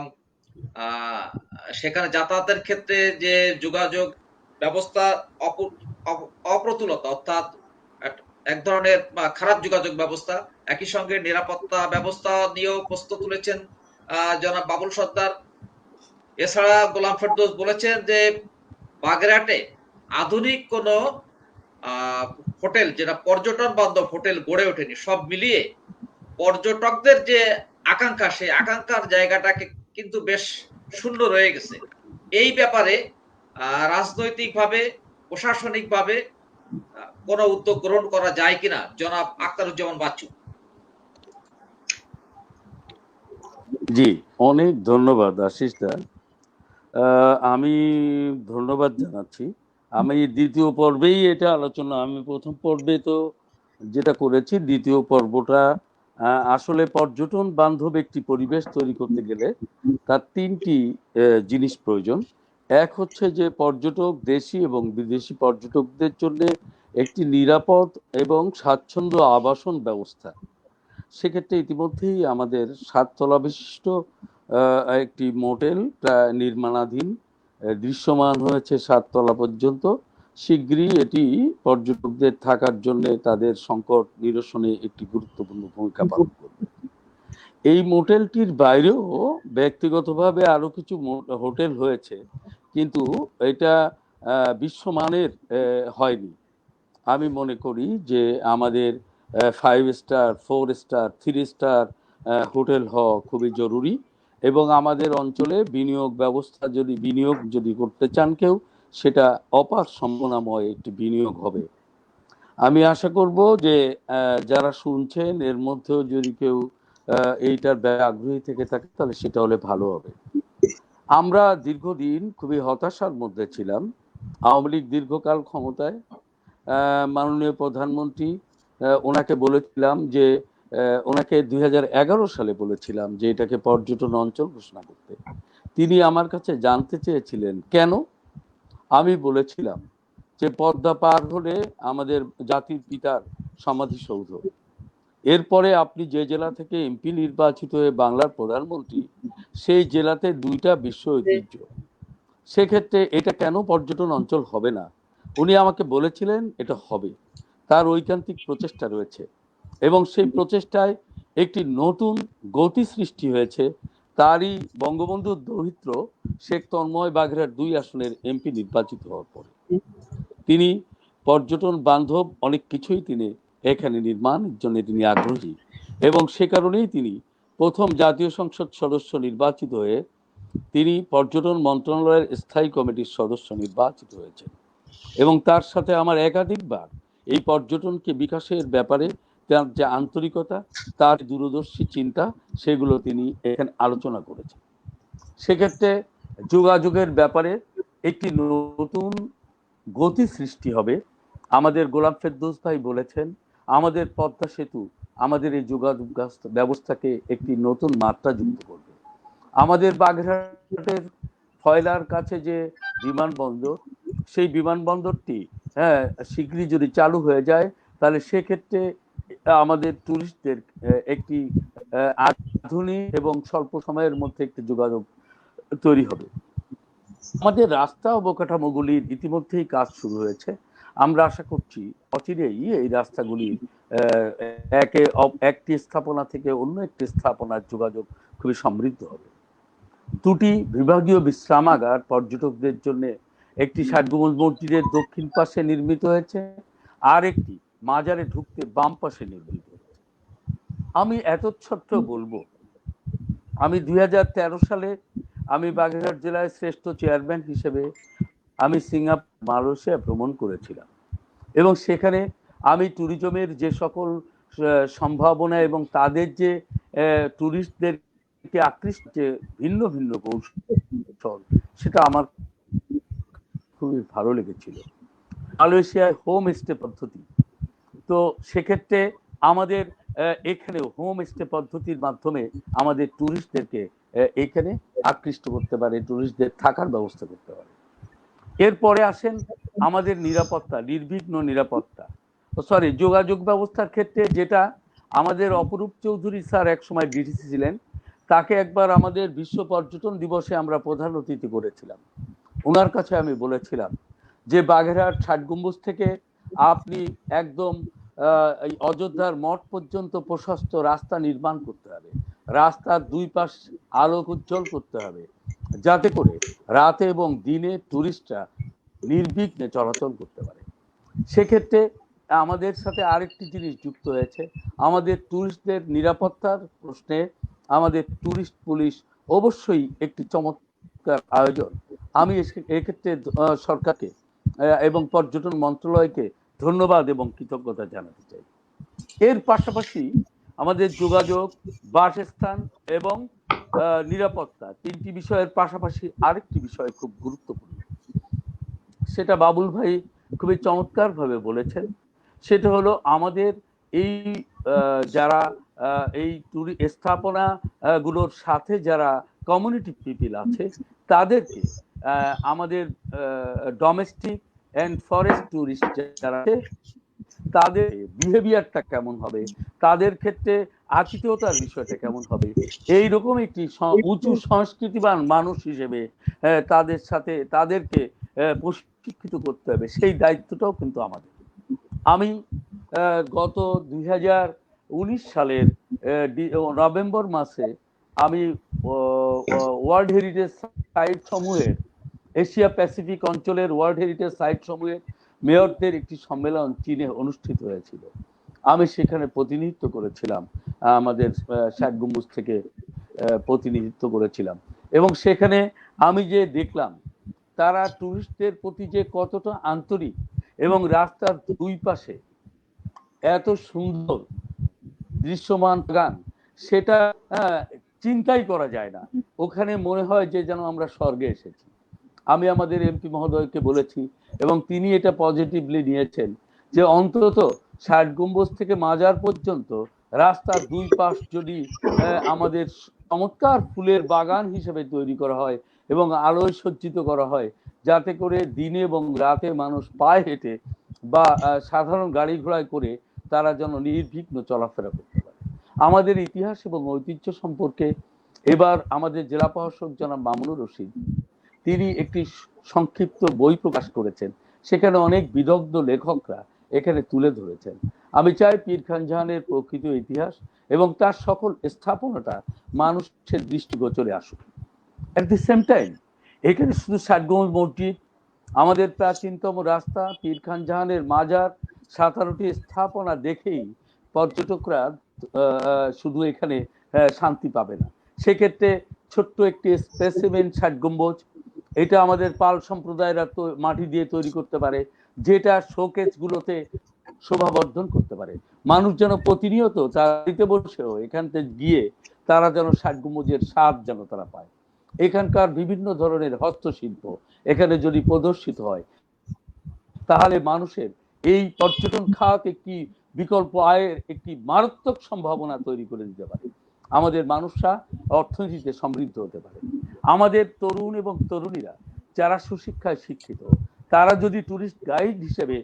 সেখানে যাতায়াতের ক্ষেত্রে যে যোগাযোগ ব্যবস্থা অপ্রতুলতা, অর্থাৎ এক ধরনের খারাপ যোগাযোগ ব্যবস্থা, একই সঙ্গে নিরাপত্তা ব্যবস্থা নিয়েও প্রশ্ন তুলেছেন জনাব বাবুল সর্দার। এছাড়া গোলাম ফেরদৌস বলেছেন যে বাগেরহাটে আধুনিক কোন হোটেল, যেটা পর্যটন বান্ধব হোটেল গড়ে ওঠেনি। সব মিলিয়ে পর্যটকদের যে আকাঙ্ক্ষা, সেই আকাঙ্ক্ষার জায়গাটাকে কিন্তু বেশ শূন্য রয়ে গেছে। এই ব্যাপারে রাজনৈতিকভাবে, প্রশাসনিকভাবে কোন উদ্যোগ গ্রহণ করা যায় কিনা, জনাব আখতারুজ্জামান বাচ্চু। জি, অনেক ধন্যবাদ আশিস দা। আমি ধন্যবাদ জানাচ্ছি। আমি দ্বিতীয় পর্বেই এটা আলোচনা, আমি প্রথম পর্বে তো যেটা করেছি, দ্বিতীয় পর্বটা আসলে পর্যটন বান্ধব একটি পরিবেশ তৈরি করতে গেলে তার তিনটি জিনিস প্রয়োজন। এক হচ্ছে যে পর্যটক, দেশি এবং বিদেশি পর্যটকদের জন্য একটি নিরাপদ এবং স্বাচ্ছন্দ্য আবাসন ব্যবস্থা। সেক্ষেত্রে ইতিমধ্যেই আমাদের 7 তলা বিশিষ্ট একটি মোটেল প্রায় নির্মাণাধীন, দৃশ্যমান হয়েছে 7 তলা পর্যন্ত। শীঘ্রই এটি পর্যটকদের থাকার জন্য তাদের সংকট নিরসনে একটি গুরুত্বপূর্ণ ভূমিকা পালন করবে। এই মোটেলটির বাইরেও ব্যক্তিগতভাবে আরো কিছু হোটেল হয়েছে, কিন্তু এটা বিশ্বমানের হয়নি। আমি মনে করি যে আমাদের 5 স্টার, 4 স্টার, 3 স্টার হোটেল হওয়া খুবই জরুরি, এবং আমাদের অঞ্চলে বিনিয়োগ যদি করতে চান কেউ, সেটা অপার সম্ভাবনাময় একটি বিনিয়োগ হবে। আমি আশা করব যে যারা শুনছেন এর মধ্যেও যদি কেউ এইটার আগ্রহী থেকে থাকে, তাহলে সেটা হলে ভালো হবে। আমরা দীর্ঘদিন খুবই হতাশার মধ্যে ছিলাম। আওয়ামী লীগ দীর্ঘকাল ক্ষমতায়, মাননীয় প্রধানমন্ত্রী, ওনাকে বলেছিলাম যে ওনাকে 2011 সালে বলেছিলাম যে এটাকে পর্যটন অঞ্চল ঘোষণা করতে। তিনি আমার কাছে জানতে চেয়েছিলেন কেন। আমি বলেছিলাম যে পদ্মা পার হলে আমাদের জাতির পিতার সমাধিসৌধ, এরপরে আপনি যে জেলা থেকে এমপি নির্বাচিত হয়ে বাংলার প্রধানমন্ত্রী, সেই জেলাতে 2টা বিশ্ব ঐতিহ্য, সেক্ষেত্রে এটা কেন পর্যটন অঞ্চল হবে না। উনি আমাকে বলেছিলেন এটা হবে, তার ঐকান্তিক প্রচেষ্টা রয়েছে, এবং সেই প্রচেষ্টায় একটি নতুন গতি সৃষ্টি হয়েছে। তারই বঙ্গবন্ধুর দৌহিত্র শেখ তন্ময় বাগেরহাট 2 আসনের এমপি নির্বাচিত হওয়ার পরে তিনি পর্যটন বান্ধব অনেক কিছুই তিনি এখানে নির্মাণের জন্য তিনি আগ্রহী, এবং সে কারণেই তিনি প্রথম জাতীয় সংসদ সদস্য নির্বাচিত হয়ে তিনি পর্যটন মন্ত্রণালয়ের স্থায়ী কমিটির সদস্য নির্বাচিত হয়েছেন। এবং তার সাথে আমার একাধিকবার এই পর্যটনকে বিকাশের ব্যাপারে তার যে আন্তরিকতা, তার দূরদর্শী চিন্তা, সেগুলো তিনি এখানে আলোচনা করেছেন। সেক্ষেত্রে যোগাযোগের ব্যাপারে একটি নতুন গতি সৃষ্টি হবে। আমাদের গোলাম ফেরদৌস ভাই বলেছেন আমাদের পদ্মা সেতু আমাদের এই যোগাযোগ ব্যবস্থাকে একটি নতুন মাত্রা যুক্ত করবে। আমাদের বাগেরহাটের ফয়লার কাছে যে বিমানবন্দর, সেই বিমানবন্দরটি শীঘ্রই যদি চালু হয়ে যায়, তাহলে সেক্ষেত্রে আমাদের টুরিস্টদের একটি আধুনিক এবং স্বল্প সময়ের মধ্যে একটি যোগাযোগ তৈরি হবে। আমাদের রাস্তা অবকাঠামোগুলির ইতিমধ্যেই কাজ শুরু হয়েছে। আমরা আশা করছি অচিরেই এই রাস্তাগুলির একটি স্থাপনা থেকে অন্য একটি স্থাপনার যোগাযোগ খুবই সমৃদ্ধ হবে। 2টি বিভাগীয় বিশ্রামাগার পর্যটকদের জন্য, একটি ষাটগম্বুজ মসজিদের দক্ষিণ পাশে নির্মিত হয়েছে, আর একটি মাজারে ঢুকতে বাম পাশে নির্মিত হয়েছে। আমি এত ছোট্ট বলবো, আমি 2013 সালে আমি বাগেরহাট জেলায় শ্রেষ্ঠ চেয়ারম্যান হিসেবে আমি সিঙ্গাপুর, মালয়েশিয়া ভ্রমণ করেছিলাম, এবং সেখানে আমি ট্যুরিজমের যে সকল সম্ভাবনা এবং তাদের যে টুরিস্টদেরকে আকৃষ্ট যে ভিন্ন ভিন্ন কৌশল, সেটা আমার খুবই ভালো লেগেছিল। মালয়েশিয়ায় হোম স্টে পদ্ধতি, তো সেক্ষেত্রে আমাদের এখানে হোম স্টে পদ্ধতির মাধ্যমে আমাদের টুরিস্টদেরকে এখানে আকৃষ্ট করতে পারে, টুরিস্টদের থাকার ব্যবস্থা করতে পারে। এরপরে আসেন আমাদের নিরাপত্তা, নির্বিঘ্ন নিরাপত্তা, যোগাযোগ ব্যবস্থার ক্ষেত্রে যেটা আমাদের অপরূপ চৌধুরী স্যার একসময় ডিটিসি ছিলেন, তাকে একবার আমাদের বিশ্ব পর্যটন দিবসে আমরা প্রধান অতিথি করেছিলাম। ওনার কাছে আমি বলেছিলাম যে বাগেরহাট ৬০ গম্বুজ থেকে আপনি একদম এই অযোধ্যার মঠ পর্যন্ত প্রশস্ত রাস্তা নির্মাণ করতে হবে, রাস্তার দুই পাশ আলোক উজ্জ্বল করতে হবে, যাতে করে রাতে এবং দিনে টুরিস্টরা নির্বিঘ্নে চলাচল করতে পারে। সেক্ষেত্রে আমাদের সাথে আরেকটি জিনিস যুক্ত হয়েছে, আমাদের টুরিস্টদের নিরাপত্তার প্রশ্নে আমাদের টুরিস্ট পুলিশ অবশ্যই একটি চমৎকার আয়োজন। আমি এক্ষেত্রে সরকারকে এবং পর্যটন মন্ত্রণালয়কে ধন্যবাদ এবং কৃতজ্ঞতা জানাতে চাই। এর পাশাপাশি আমাদের যোগাযোগ, বাসস্থান এবং নিরাপত্তা তিনটি বিষয়ের পাশাপাশি আরেকটি বিষয় খুব গুরুত্বপূর্ণ, সেটা বাবুল ভাই খুবই চমৎকার ভাবে বলেছেন। সেটা হলো আমাদের এই যারা এই স্থাপনা গুলোর সাথে যারা কমিউনিটি পিপল আছে, তাদেরকে আমাদের ডোমেস্টিক অ্যান্ড ফরেস্ট টুরিস্ট যারা আছে তাদের বিহেভিয়ারটা কেমন হবে, তাদের ক্ষেত্রে আতিথেয়তার বিষয়টা কেমন হবে, এইরকম একটি উঁচু সংস্কৃতিবান মানুষ হিসেবে তাদেরকে প্রশিক্ষিত করতে হবে, সেই দায়িত্বটাও কিন্তু আমাদের। আমি গত 2019 সালের নভেম্বর মাসে আমি ওয়ার্ল্ড হেরিটেজ সাইট সমূহের, এশিয়া প্যাসিফিক অঞ্চলের ওয়ার্ল্ড হেরিটেজ সাইট সমূহের মেয়রদের একটি সম্মেলন চীনে অনুষ্ঠিত হয়েছিল। আমি সেখানে প্রতিনিধিত্ব করেছিলাম, আমাদের ৬০ গম্বুজ থেকে প্রতিনিধিত্ব করেছিলাম, এবং সেখানে আমি যে দেখলাম তারা টুরিস্টদের প্রতি যে কতটা আন্তরিক, এবং রাস্তার দুই পাশে এত সুন্দর দৃশ্যমান গান, সেটা চিন্তাই করা যায় না। ওখানে মনে হয় যে যেন আমরা স্বর্গে এসেছি। আমি আমাদের এমপি মহোদয়কে বলেছি এবং তিনি এটা পজিটিভলি নিয়েছেন যে অন্তত ৬০ গম্বুজ থেকে মাজার পর্যন্ত রাস্তার দুই পাশ যদি আমাদের চমৎকার ফুলের বাগান হিসেবে তৈরি করা হয় এবং আলোয় সজ্জিত করা হয়, যাতে করে দিনে এবং রাতে মানুষ পায়ে হেঁটে বা সাধারণ গাড়ি ঘোড়ায় করে তারা যেন নির্বিঘ্ন চলাফেরা করতে পারে। আমাদের ইতিহাস এবং ঐতিহ্য সম্পর্কে এবার আমাদের জেলা প্রশাসক জনাব মামুনুর রশিদ তিনি একটি সংক্ষিপ্ত বই প্রকাশ করেছেন, সেখানে অনেক বিদগ্ধ লেখকরা এখানে তুলে ধরেছেন। আমি চাই পীর খান জাহানের প্রকৃত ইতিহাস এবং তার সকল স্থাপনাটা মানুষের দৃষ্টিগোচরে আসুক। এট দি সেম টাইম এখানে শুধু ৬০ গম্বুজ মসজিদ, আমাদের প্রাচীনতম রাস্তা, পীর খান জাহানের মাজার, ১৭টি স্থাপনা দেখেই পর্যটকরা শুধু এখানে শান্তি পাবে না। সেক্ষেত্রে ছোট্ট একটি স্পেসিমেন ৬০ গম্বুজ, এটা আমাদের পাল সম্প্রদায়েরা মাটি দিয়ে তৈরি করতে পারে, যেটা শোকেস গুলোতে শোভাবর্ধন করতে পারে। মানুষ যেন প্রতিনিয়ত চারিতে বসেও এখান থেকে গিয়ে তারা যেন ৬০ গম্বুজের স্বাদ যেন তারা পায়। এখানকার বিভিন্ন ধরনের হস্তশিল্প এখানে যদি প্রদর্শিত হয়, তাহলে মানুষের এই পর্যটন খাত একটি বিকল্প আয়ের একটি মারাত্মক সম্ভাবনা তৈরি করে দিতে পারে। আমাদের মানুষরা অর্থনীতিতে সমৃদ্ধ হতে পারে। আমাদের তরুণ এবং তরুণীরা যারা সুশিক্ষায় শিক্ষিত, তারা যদি টুরিস্ট গাইড হিসেবে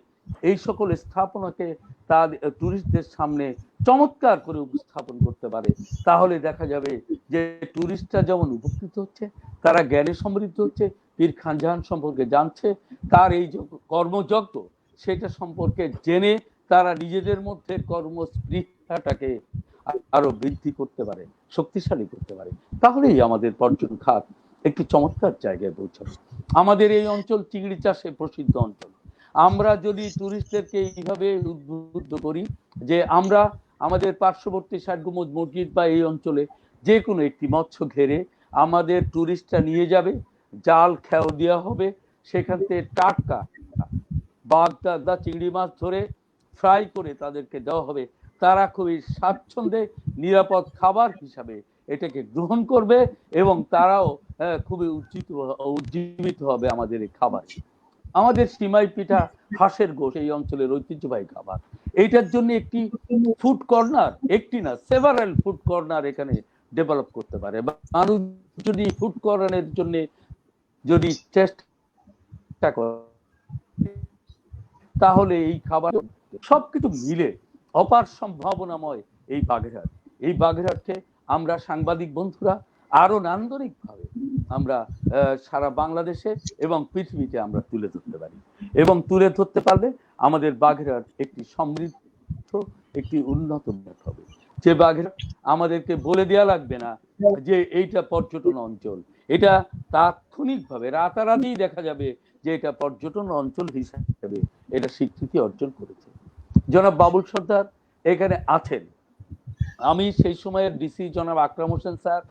এই সকল স্থাপনাকে তার টুরিস্টদের সামনে চমৎকার করে উপস্থাপন করতে পারে, তাহলে দেখা যাবে যে টুরিস্টরা যেমন উপকৃত হচ্ছে, তারা জ্ঞানে সমৃদ্ধ হচ্ছে, পীর খান জাহান সম্পর্কে জানছে, তার এই কর্মযজ্ঞ সেটা সম্পর্কে জেনে তারা নিজেদের মধ্যে কর্মস্পৃহাটাকে আরো বৃদ্ধি করতে পারে, শক্তিশালী করতে পারে। তাহলেই আমাদের পর্যটন খাত একটি চমৎকার জায়গায় পৌঁছাবে। আমাদের এই অঞ্চল চিংড়ি চাষে প্রসিদ্ধ অঞ্চল। আমরা যদি টুরিস্টদেরকে এইভাবে উদ্বুদ্ধ করি যে আমরা আমাদের পার্শ্ববর্তী ৬০ গম্বুজ মসজিদ বা এই অঞ্চলে যে কোনো একটি মৎস্য ঘেরে আমাদের টুরিস্টরা নিয়ে যাবে, জাল খেয়াও দেওয়া হবে, সেখান থেকে টাটকা বাগদা চিংড়ি মাছ ধরে ফ্রাই করে তাদেরকে দেওয়া হবে, তারা খুবই স্বাচ্ছন্দ্যে নিরাপদ খাবার হিসাবে এটাকে গ্রহণ করবে এবং তারাও খুবই উজ্জীবিত হবে আমাদের এই খাবার। আমাদের সিমাই পিঠা, হাঁসের গোশ এই অঞ্চলের ঐতিহ্যবাহী খাবার। এইটার জন্য একটি ফুড কর্নার, একটি না সেভারাল ফুড কর্নার এখানে ডেভেলপ করতে পারে। মানুষ যদি ফুড কর্নারের জন্য যদি চেষ্টা চেষ্টা করে, তাহলে এই খাবার সবকিছু মিলে অপার সম্ভাবনাময় এই বাগেরহাট। এই বাগেরহাটকে আমরা সাংবাদিক বন্ধুরা আরো নান্দনিকভাবে আমরা সারা বাংলাদেশে এবং পৃথিবীতে আমরা তুলে ধরতে পারি, এবং তুলে ধরতে পারলে আমাদের বাগেরহাট একটি সমৃদ্ধ, একটি উন্নত হবে। যে বাগেরহাট আমাদেরকে বলে দেওয়া লাগবে না যে এইটা পর্যটন অঞ্চল, এটা তাৎক্ষণিকভাবে রাতারাতি দেখা যাবে যে এটা পর্যটন অঞ্চল হিসাবে এটা স্বীকৃতি অর্জন করেছে। জনাব বাবুল সর্দার এখানে আছেন, আমি সেই সময়ের ডিসি জনাব আকরাম হোসেন স্যার,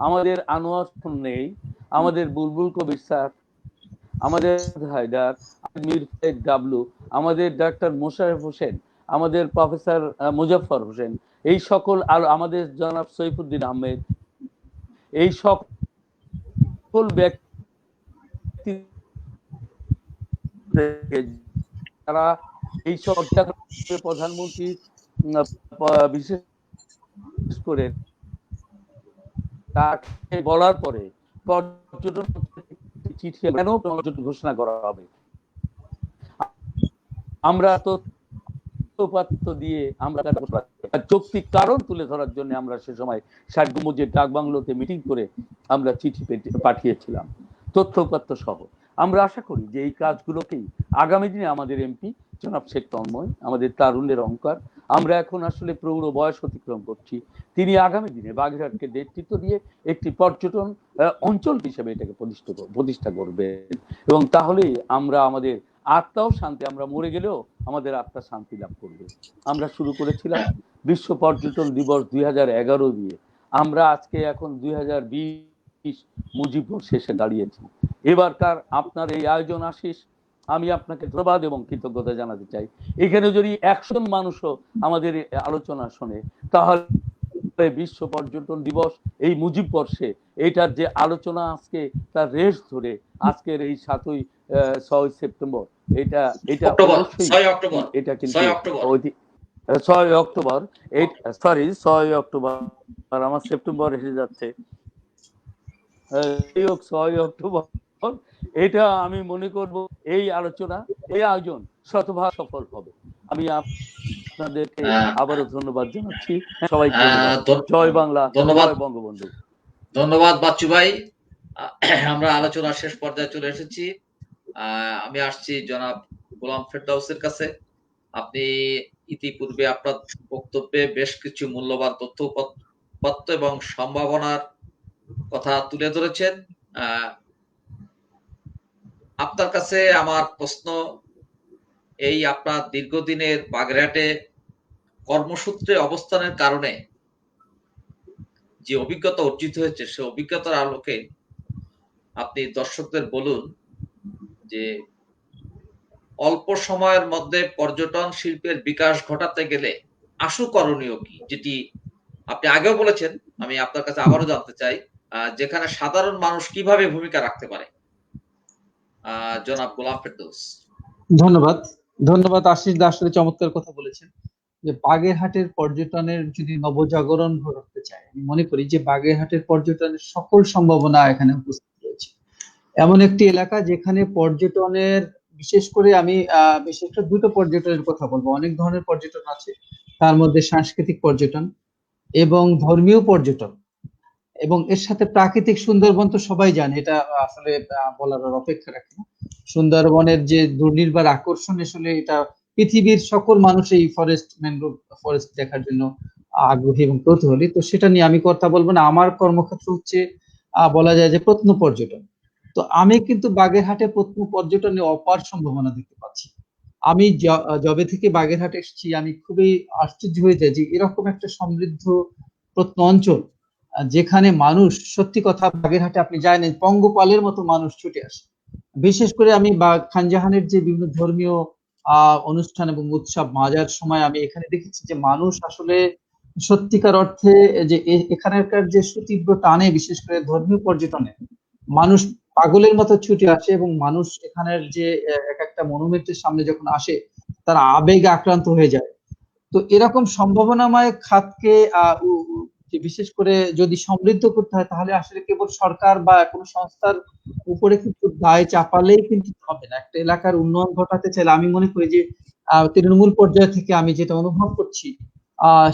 আমাদের আনোয়ার নেই, আমাদের বুলবুল কবির স্যার, আমাদের হায়দার, মীর ফয়েদ ডাবলু, আমাদের ডাক্তার মোশাররফ হোসেন, আমাদের প্রফেসর মুজফফর হোসেন, এই সকল আমাদের জনাব সৈফুদ্দিন আহমেদ, এই সকল ব্যক্তি যারা এই সব প্রধানমন্ত্রী বিশেষ করে তাকে বলার পরে পর্যটন চিঠি কেন পর্যটন ঘোষণা করা হবে, আমরা তো দিয়ে আমরা যৌক্তিক কারণ তুলে ধরার জন্য আমরা সে সময় ৬০ গম্বুজের ডাকবাংলোতে মিটিং করে আমরা চিঠি পাঠিয়েছিলাম তথ্যপত্র সহ। আমরা আশা করি যে এই কাজগুলোকেই আগামী দিনে আমাদের এমপি জনাব শেখ তন্ময়, আমাদের তারুণ্যের অহংকার, আমরা এখন আসলে প্রৌঢ় বয়স অতিক্রম করছি, তিনি আগামী দিনে বাগেরহাটকে নেতৃত্ব দিয়ে একটি পর্যটন অঞ্চল হিসেবে এটাকে প্রতিষ্ঠা করবেন, এবং তাহলেই আমরা আমাদের আত্মাও শান্তি, আমরা মরে গেলেও আমাদের আত্মা শান্তি লাভ করবে। আমরা শুরু করেছিলাম বিশ্ব পর্যটন দিবস 2011 দিয়ে, আমরা আজকে এখন 2020 মুজিবুর শেষে দাঁড়িয়েছি। এবারকার আপনার এই আয়োজন আশিস, আমি আপনাকে ধন্যবাদ এবং কৃতজ্ঞতা জানাতে চাই। এখানে যদি 100 মানুষও আমাদের আলোচনা শোনে, তাহলে বিশ্ব পর্যটন দিবস এই মুজিব বর্ষে এটার যে আলোচনা আজকে তার রেশ ধরে আজকের এই 6 সেপ্টেম্বর, এটা অবশ্যই এটা কিন্তু 6 অক্টোবর, সরি 6 অক্টোবর, আমার সেপ্টেম্বর এসে যাচ্ছে, 6 অক্টোবর, এটা আমি মনে করব এই আলোচনা, এই আয়োজন শতভাগ সফল হবে। আমি আপনাদেরকে আবারও ধন্যবাদ জানাচ্ছি, সবাইকে জয় বাংলা, জয় বঙ্গবন্ধু। ধন্যবাদ বাচ্চু ভাই। আমরা আলোচনার শেষ পর্যায়ে চলে এসেছি। আমি আসছি জনাব গোলাম ফেরদাউসের কাছে। আপনি ইতিপূর্বে আপনার বক্তব্যে বেশ কিছু মূল্যবান তথ্য এবং সম্ভাবনার কথা তুলে ধরেছেন। আপনার কাছে আমার প্রশ্ন, এই আপনার দীর্ঘদিনের বাগেরহাটে কর্মসূত্রে অবস্থানের কারণে যে অভিজ্ঞতা অর্জিত হয়েছে, সে অভিজ্ঞতার আলোকে আপনি দর্শকদের বলুন যে অল্প সময়ের মধ্যে পর্যটন শিল্পের বিকাশ ঘটাতে গেলে আশু করণীয় কি, যেটি আপনি আগেও বলেছেন, আমি আপনার কাছে আবারও জানতে চাই, যেখানে সাধারণ মানুষ কিভাবে ভূমিকা রাখতে পারে। জনাব গোলাম ফেরদৌস। ধন্যবাদ আশিস দা, আসলে চমৎকার কথা বলেছেন যে বাগেরহাটের পর্যটনের যদি নবজাগরণ ঘটাতে চায়, আমি মনে করি যে বাগেরহাটের পর্যটনের সকল সম্ভাবনা এখানে উপস্থিত রয়েছে। এমন একটি এলাকা যেখানে পর্যটনের, বিশেষ করে আমি বিশেষ করে দুটো পর্যটনের কথা বলবো। অনেক ধরনের পর্যটন আছে, তার মধ্যে সাংস্কৃতিক পর্যটন এবং ধর্মীয় পর্যটন, এবং এর সাথে প্রাকৃতিক সুন্দরবন তো সবাই জানে, এটা আসলে বলার অপেক্ষা রাখে না। সুন্দরবনের যে দুর্নির্বার আকর্ষণ, আসলে এটা পৃথিবীর সকল মানুষ এই ফরেস্ট, ম্যানগ্রোভ ফরেস্ট দেখার জন্য আগ্রহী এবং কৌতূহলী। তো সেটা নিয়ে আমি কথা বলবো না, আমার কর্মক্ষেত্র হচ্ছে বলা যায় যে প্রত্ন পর্যটন। তো আমি কিন্তু বাগেরহাটে প্রত্ন পর্যটনে অপার সম্ভাবনা দেখতে পাচ্ছি। আমি যবে থেকে বাগেরহাটে এসেছি, আমি খুবই আশ্চর্য হয়ে যাই যে এরকম একটা সমৃদ্ধ প্রত্ন অঞ্চল, যেখানে মানুষ, সত্যি কথা, বাগেরহাটে আপনি জানেন পঙ্গপালের মতো মানুষ ছুটে আসে। বিশেষ করে আমি খানজাহানের যে বিভিন্ন ধর্মীয় অনুষ্ঠান এবং উৎসব মাজার সময় আমি এখানে দেখেছি যে মানুষ আসলে সত্যিকার অর্থে যে এখানকার যে সুতীব্র টানে, বিশেষ করে ধর্মীয় পর্যটনে মানুষ পাগলের মতো ছুটে আসে, এবং মানুষ এখানের যে এক একটা মনুমেন্টের সামনে যখন আসে তারা আবেগে আক্রান্ত হয়ে যায়। তো এরকম সম্ভাবনাময় খাতকে যে বিশেষ করে যদি সমৃদ্ধ করতে হয় তাহলে আসলে কেবল সরকার বা কোনো সংস্থার উপরে কিন্তু দায় চাপালেই কিন্তু হবে না। একটা এলাকার উন্নয়ন ঘটাতে চাইলে আমি মনে করি যে তৃণমূল পর্যায় থেকে আমি যেটা অনুভব করছি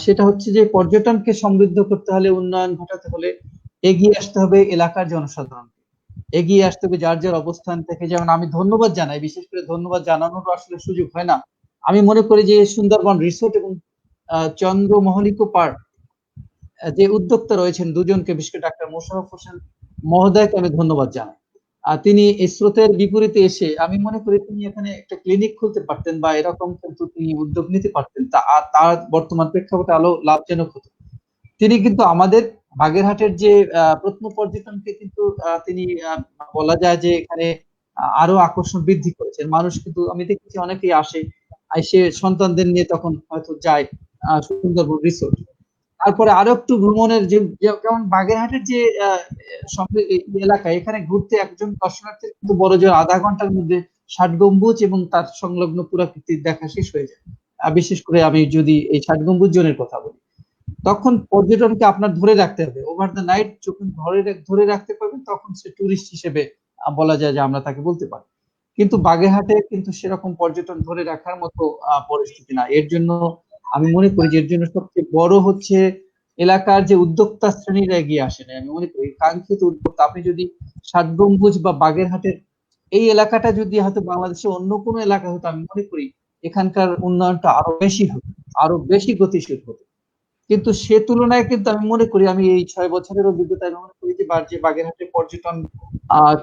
সেটা হচ্ছে যে পর্যটনকে সমৃদ্ধ করতে হলে, উন্নয়ন ঘটাতে হলে এগিয়ে আসতে হবে এলাকার জনসাধারণকে, এগিয়ে আসতে হবে যার যার অবস্থান থেকে। যেমন আমি ধন্যবাদ জানাই, বিশেষ করে ধন্যবাদ জানানোর আসলে সুযোগ হয় না। আমি মনে করি যে সুন্দরবন রিসোর্ট এবং চন্দ্রমহলিকো পার্ক যে উদ্যোক্তা রয়েছেন দুজনকে, বিশেষ করে ডাক্তার মোশাররফ হোসেন মহোদয়কে আমি ধন্যবাদ জানাই। তিনি এই স্রোতের বিপরীতে এসে আমি মনে করি তিনি এখানে একটা ক্লিনিক খুলতে পারতেন বা এরকম কিন্তু তিনি উদ্যোগ নিতে পারতেন, তার বর্তমান প্রেক্ষাপটে আলো লাভজনক হতো। তিনি কিন্তু আমাদের বাগেরহাটের যে প্রত্ন পর্যটনকে কিন্তু তিনি বলা যায় যে এখানে আরো আকর্ষণ বৃদ্ধি করেছেন। মানুষ কিন্তু আমি দেখেছি অনেকেই আসে, এসে সন্তানদের নিয়ে তখন হয়তো যায় সুন্দরবন রিসোর্ট। তারপরে আরো একটু ভ্রমণের যেমন বাগেরহাটের যে এলাকা, এখানে ঘুরতে একজন দর্শনার্থীর কিন্তু বড় জোর আধা ঘন্টার মধ্যে ৬০ গম্বুজ এবং তার সংলগ্ন পুরাকৃতির দেখা শেষ হয়ে যায়। বিশেষ করে আমি যদি এই ৬০ গম্বুজ জোনের কথা বলি, তখন পর্যটনকে আপনার ধরে রাখতে হবে। ওভার দ্য নাইট যখন ধরে রাখতে পারবেন তখন সে টুরিস্ট হিসেবে বলা যায় যে আমরা তাকে বলতে পারি। কিন্তু বাগেরহাটে কিন্তু সেরকম পর্যটন ধরে রাখার মতো পরিস্থিতি না। এর জন্য আমি মনে করি যে এর জন্য সবচেয়ে বড় হচ্ছে এলাকার যে উদ্যোক্তা শ্রেণীরা এগিয়ে আসে না। আমি মনে করি কাঙ্ক্ষিত উদ্যোক্তা, আপনি যদি ৬০ গম্বুজ বা বাগেরহাটের এই এলাকাটা যদি হয়তো বাংলাদেশের অন্য কোনো এলাকা হতো, আমি মনে করি এখানকার উন্নয়নটা আরো বেশি হতো, আরো বেশি গতিশীল হতো। কিন্তু সে তুলনায় কিন্তু আমি মনে করি, আমি এই ৬ বছরের অভিজ্ঞতায় মনে করি যে বাগেরহাটের পর্যটন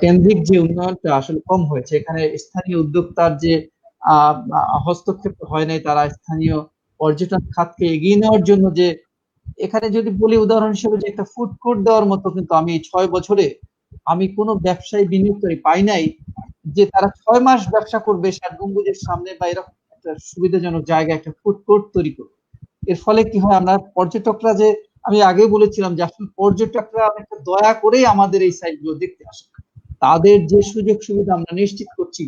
কেন্দ্রিক যে উন্নয়নটা আসলে কম হয়েছে। এখানে স্থানীয় উদ্যোক্তার যে হস্তক্ষেপ হয় নাই, তারা স্থানীয় পর্যটন খাতকে এগিয়ে নেওয়ার জন্য যে এখানে যদি বলি উদাহরণ হিসেবে যে একটা ফুড কোর্ট দেওয়ার মতো, কিন্তু আমি এই ৬ বছরে আমি কোনো ব্যবসায়ী বিনিয়োগকারী পাই নাই যে তারা ৬ মাস ব্যবসা করবে ৬০ গম্বুজের সামনে বা এরকম একটা সুবিধাজনক জায়গায় একটা ফুড কোর্ট তৈরি করবে। এর ফলে কি হয়, আমরা পর্যটকরা যে আমি আগে বলেছিলাম যে আসলে পর্যটকরা অনেকটা দয়া করেই আমাদের এই সাইটগুলো দেখতে আসে, তাদের যে সুযোগ সুবিধা আমরা নিশ্চিত করছি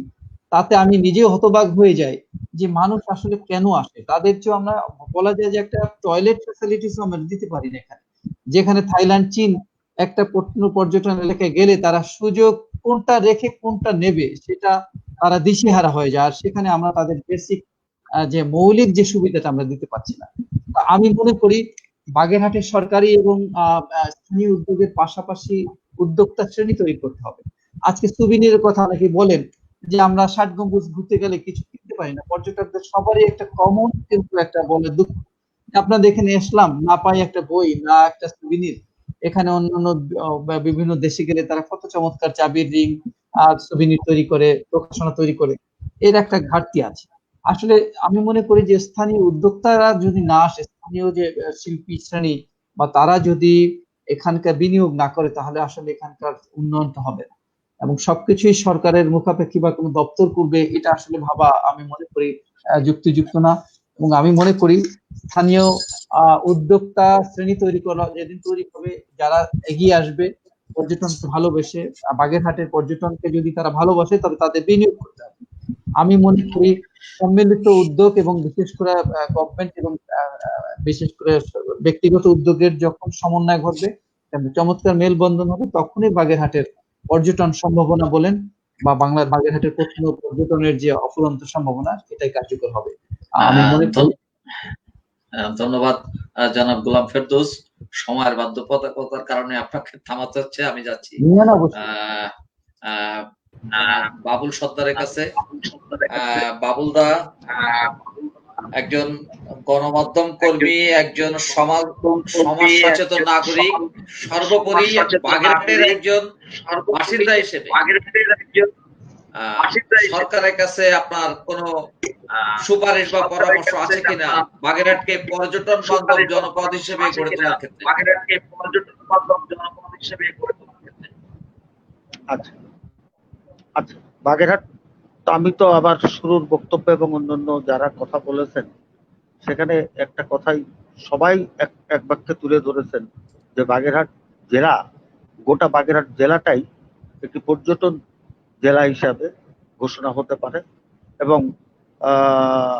তাতে আমি নিজেও হতবাক হয়ে যাই যে মানুষ আসলে কেন আসে। তাদের চেয়ে আমরা বলা যায় যে একটা টয়লেট ফ্যাসিলিটিস আমরা দিতে পারি না এখানে, যেখানে থাইল্যান্ড, চীন একটা পর্যটন এলাকায় গেলে তারা সুযোগ কোনটা রেখে কোনটা নেবে সেটা তারা দিশেহারা হয়ে যায়, আর সেখানে আমরা তাদের বেসিক যে মৌলিক যে সুবিধাটা আমরা দিতে পারছি না। আমি মনে করি বাগেরহাটের সরকারি এবং স্থানীয় উদ্যোগের পাশাপাশি উদ্যোক্তা শ্রেণী তৈরি করতে হবে। আজকে সুবিনিরের কথা অনেকে বলেন যে আমরা ৬০ গম্বুজ ঘুরতে গেলে কিছু কিনতে পারি না। পর্যটকদের সবারই একটা কমন কিন্তু একটা বলে দুঃখ, আপনাদের এখানে আসলাম না পাই একটা বই না একটা সুবিনির। এখানে অন্যান্য বিভিন্ন দেশে গেলে তারা কত চমৎকার চাবির রিং আর সুবিনির তৈরি করে, প্রকাশনা তৈরি করে, এর একটা ঘাটতি আছে। আসলে আমি মনে করি যে স্থানীয় উদ্যোক্তারা যদি না আসে, স্থানীয় যে শিল্পী শ্রেণী বা তারা যদি এখানকার বিনিয়োগ না করে, তাহলে আসলে এখানকার উন্নয়নটা হবে না। এবং সবকিছুই সরকারের মুখাপেক্ষী বা কোনো দপ্তর করবে, এটা আসলে ভাবা আমি মনে করি যুক্তিযুক্ত না। এবং আমি মনে করি স্থানীয় উদ্যোক্তা শ্রেণী তৈরি করা যেদিন তৈরি হবে, যারা এগিয়ে আসবে পর্যটনকে ভালোবেসে, বাগেরহাটের পর্যটনকে যদি তারা ভালোবাসে তবে তাদের বিনিয়োগ করতে হবে। আমি মনে করি সম্মিলিত উদ্যোগ এবং বিশেষ করে গভর্নমেন্ট এবং বিশেষ করে ব্যক্তিগত উদ্যোগের যখন সমন্বয় ঘটবে, চমৎকার মেলবন্ধন হবে, তখনই বাগেরহাটের পর্যটন সম্ভাবনা বলেন বা বাংলার বাগেরহাটের পর্যটনের যে অফুরন্ত সম্ভাবনা এটাই কার্যকর হবে। আমি মনে করি। ধন্যবাদ জনাব গোলাম ফেরদৌস। সময়ের বাধ্যবাধকতার কারণে আপনাকে থামাতে হচ্ছে, আমি যাচ্ছি বাবুল সর্দারের কাছে। বাবুল দা একজন গণমাধ্যম কর্মী, একজন সমাজ সচেতন নাগরিক, সর্বোপরি বাগেরহাটের একজন বাসিন্দা হিসেবে সরকারের কাছে আপনার কোনো সুপারিশ বা পরামর্শ আছে কিনা বাগেরহাটকে পর্যটন বান্ধব জনপদ হিসেবে গড়ে তোলার ক্ষেত্রে? আচ্ছা আচ্ছা, বাগেরহাট তো আমি তো আবার শুরুর বক্তব্য এবং অন্যান্য যারা কথা বলেছেন সেখানে একটা কথাই সবাই এক বাক্যে তুলে ধরেছেন যে বাগেরহাট জেলা, গোটা বাগেরহাট জেলাটাই একটি পর্যটন জেলা হিসাবে ঘোষণা হতে পারে এবং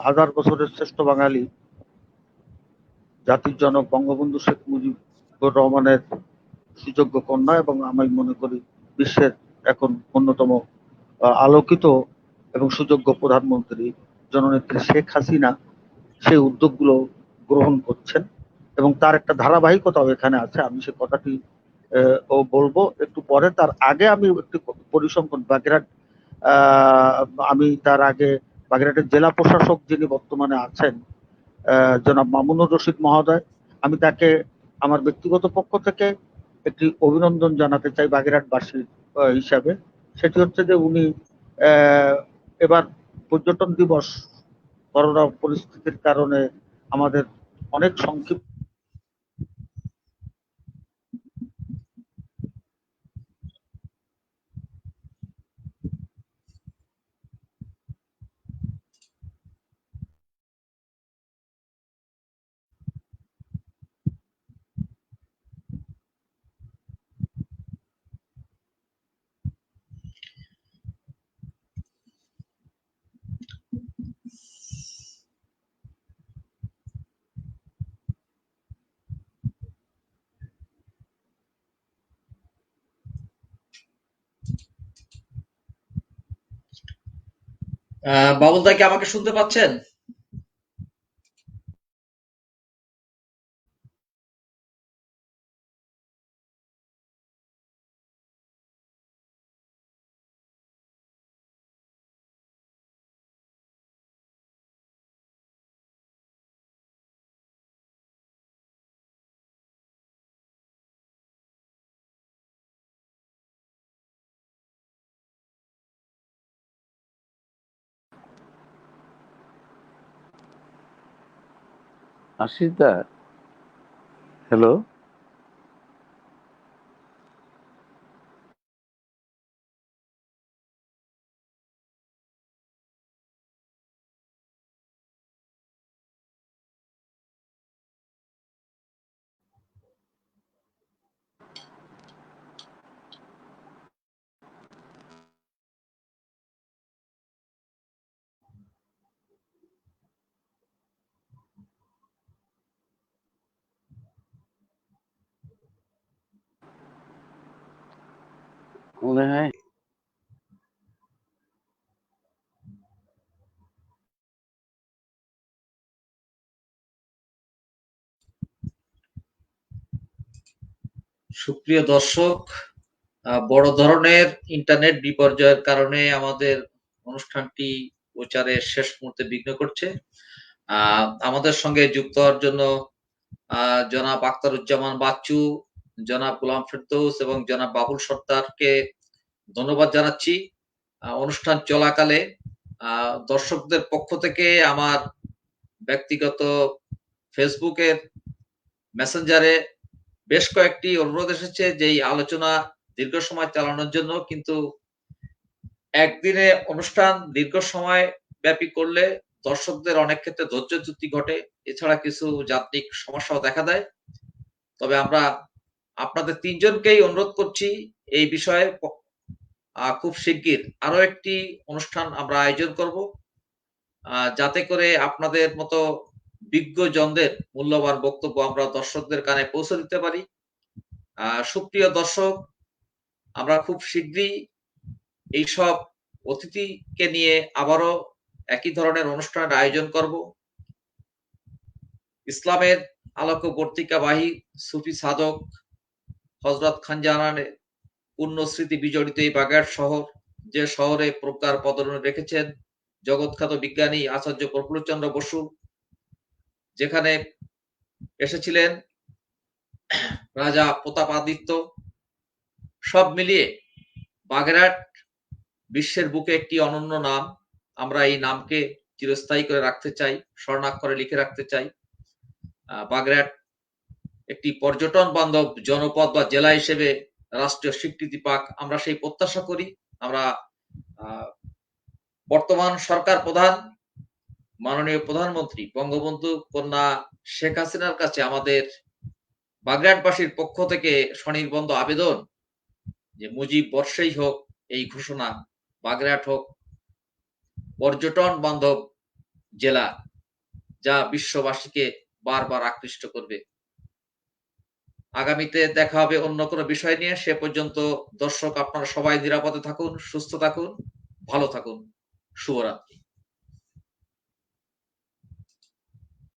হাজার বছরের শ্রেষ্ঠ বাঙালি জাতির জনক বঙ্গবন্ধু শেখ মুজিব মুজিবুর রহমানের সুযোগ্য কন্যা এবং আমি মনে করি বিশ্বের এখন অন্যতম আলোকিত এবং সুযোগ্য প্রধানমন্ত্রী জননেত্রী শেখ হাসিনা সেই উদ্যোগগুলো গ্রহণ করছেন এবং তার একটা ধারাবাহিকতাও এখানে আছে। আমি সে কথাটি ও বলবো একটু পরে। তার আগে আমি একটু পরিসংখ্যান বাগেরহাট, আমি তার আগে বাগেরহাটের জেলা প্রশাসক যিনি বর্তমানে আছেন জনাব মামুনুর রশিদ মহোদয়, আমি তাকে আমার ব্যক্তিগত পক্ষ থেকে একটি অভিনন্দন জানাতে চাই বাগেরহাটবাসীর হিসাবে। সেটি হচ্ছে যে উনি এবার পর্যটন দিবস করোনা পরিস্থিতির কারণে আমাদের অনেক সংক্ষিপ্ত বাবুল দা কি আমাকে শুনতে পাচ্ছেন? আশিস দা, হ্যালো। মনে হয় সুপ্রিয় দর্শক, বড় ধরনের ইন্টারনেট বিপর্যয়ের কারণে আমাদের অনুষ্ঠানটি প্রচারের শেষ মুহূর্তে বিঘ্ন করছে। আমাদের সঙ্গে যুক্ত হওয়ার জন্য জনাব আখতারুজ্জামান বাচ্চু, জনাব গোলাম ফেরদৌস এবং জনাব বাবুল সর্দারকে ধন্যবাদ জানাচ্ছি। অনুষ্ঠান চলাকালে দর্শকদের পক্ষ থেকে আমার ব্যক্তিগত ফেসবুকের মেসেঞ্জারে বেশ কয়েকটি অনুরোধ এসেছে যে এই আলোচনা দীর্ঘ সময় চালানোর জন্য, কিন্তু একদিনে অনুষ্ঠান দীর্ঘ সময় ব্যাপী করলে দর্শকদের অনেক ক্ষেত্রে ধৈর্যচ্যুতি ঘটে, এছাড়া কিছু যান্ত্রিক সমস্যাও দেখা দেয়। তবে আমরা আপনাদের তিনজনকেই অনুরোধ করছি এই বিষয়ে খুব শিগগির আরো একটি অনুষ্ঠান আমরা আয়োজন করব, যাতে করে আপনাদের মতো বিজ্ঞজনদের মূল্যবান বক্তব্য আমরা দর্শকদের কানে পৌঁছে দিতে পারি। সুপ্রিয় দর্শক, আমরা খুব শীঘ্রই এইসব অতিথিকে নিয়ে আবারও একই ধরনের অনুষ্ঠানের আয়োজন করব। ইসলামের আলোকবর্তিকাবাহী সুফি সাধক হযরত খানজাহানের পূর্ণ স্মৃতি বিজড়িত এই বাগেরহাট শহর, যে শহরে প্রজ্ঞার পদতলে রেখেছেন জগৎখ্যাত বিজ্ঞানী আচার্য প্রফুল্লচন্দ্র বসু, যেখানে এসেছিলেন রাজা প্রতাপাদিত্য, সব মিলিয়ে বাগেরহাট বিশ্বের বুকে একটি অনন্য নাম। আমরা এই নামকে চিরস্থায়ী করে রাখতে চাই, স্বর্ণাক্ষরে লিখে রাখতে চাই। বাগেরহাট একটি পর্যটন বান্ধব জনপদ বা জেলা হিসেবে রাষ্ট্রীয় স্বীকৃতি পাক, আমরা সেই প্রত্যাশা করি। আমরা বর্তমান সরকার প্রধান মাননীয় প্রধানমন্ত্রী বঙ্গবন্ধু কন্যা শেখ হাসিনার কাছে আমাদের বাগেরহাটবাসীর পক্ষ থেকে স্বনির্বন্ধ আবেদন যে মুজিব বর্ষেই হোক এই ঘোষণা, বাগেরহাট হোক পর্যটন বান্ধব জেলা, যা বিশ্ববাসীকে বারবার আকৃষ্ট করবে। আগামীতে দেখা হবে অন্য কোনো বিষয় নিয়ে। সে পর্যন্ত দর্শক আপনারা সবাই নিরাপদে থাকুন, সুস্থ থাকুন, ভালো থাকুন। শুভরাত্রি।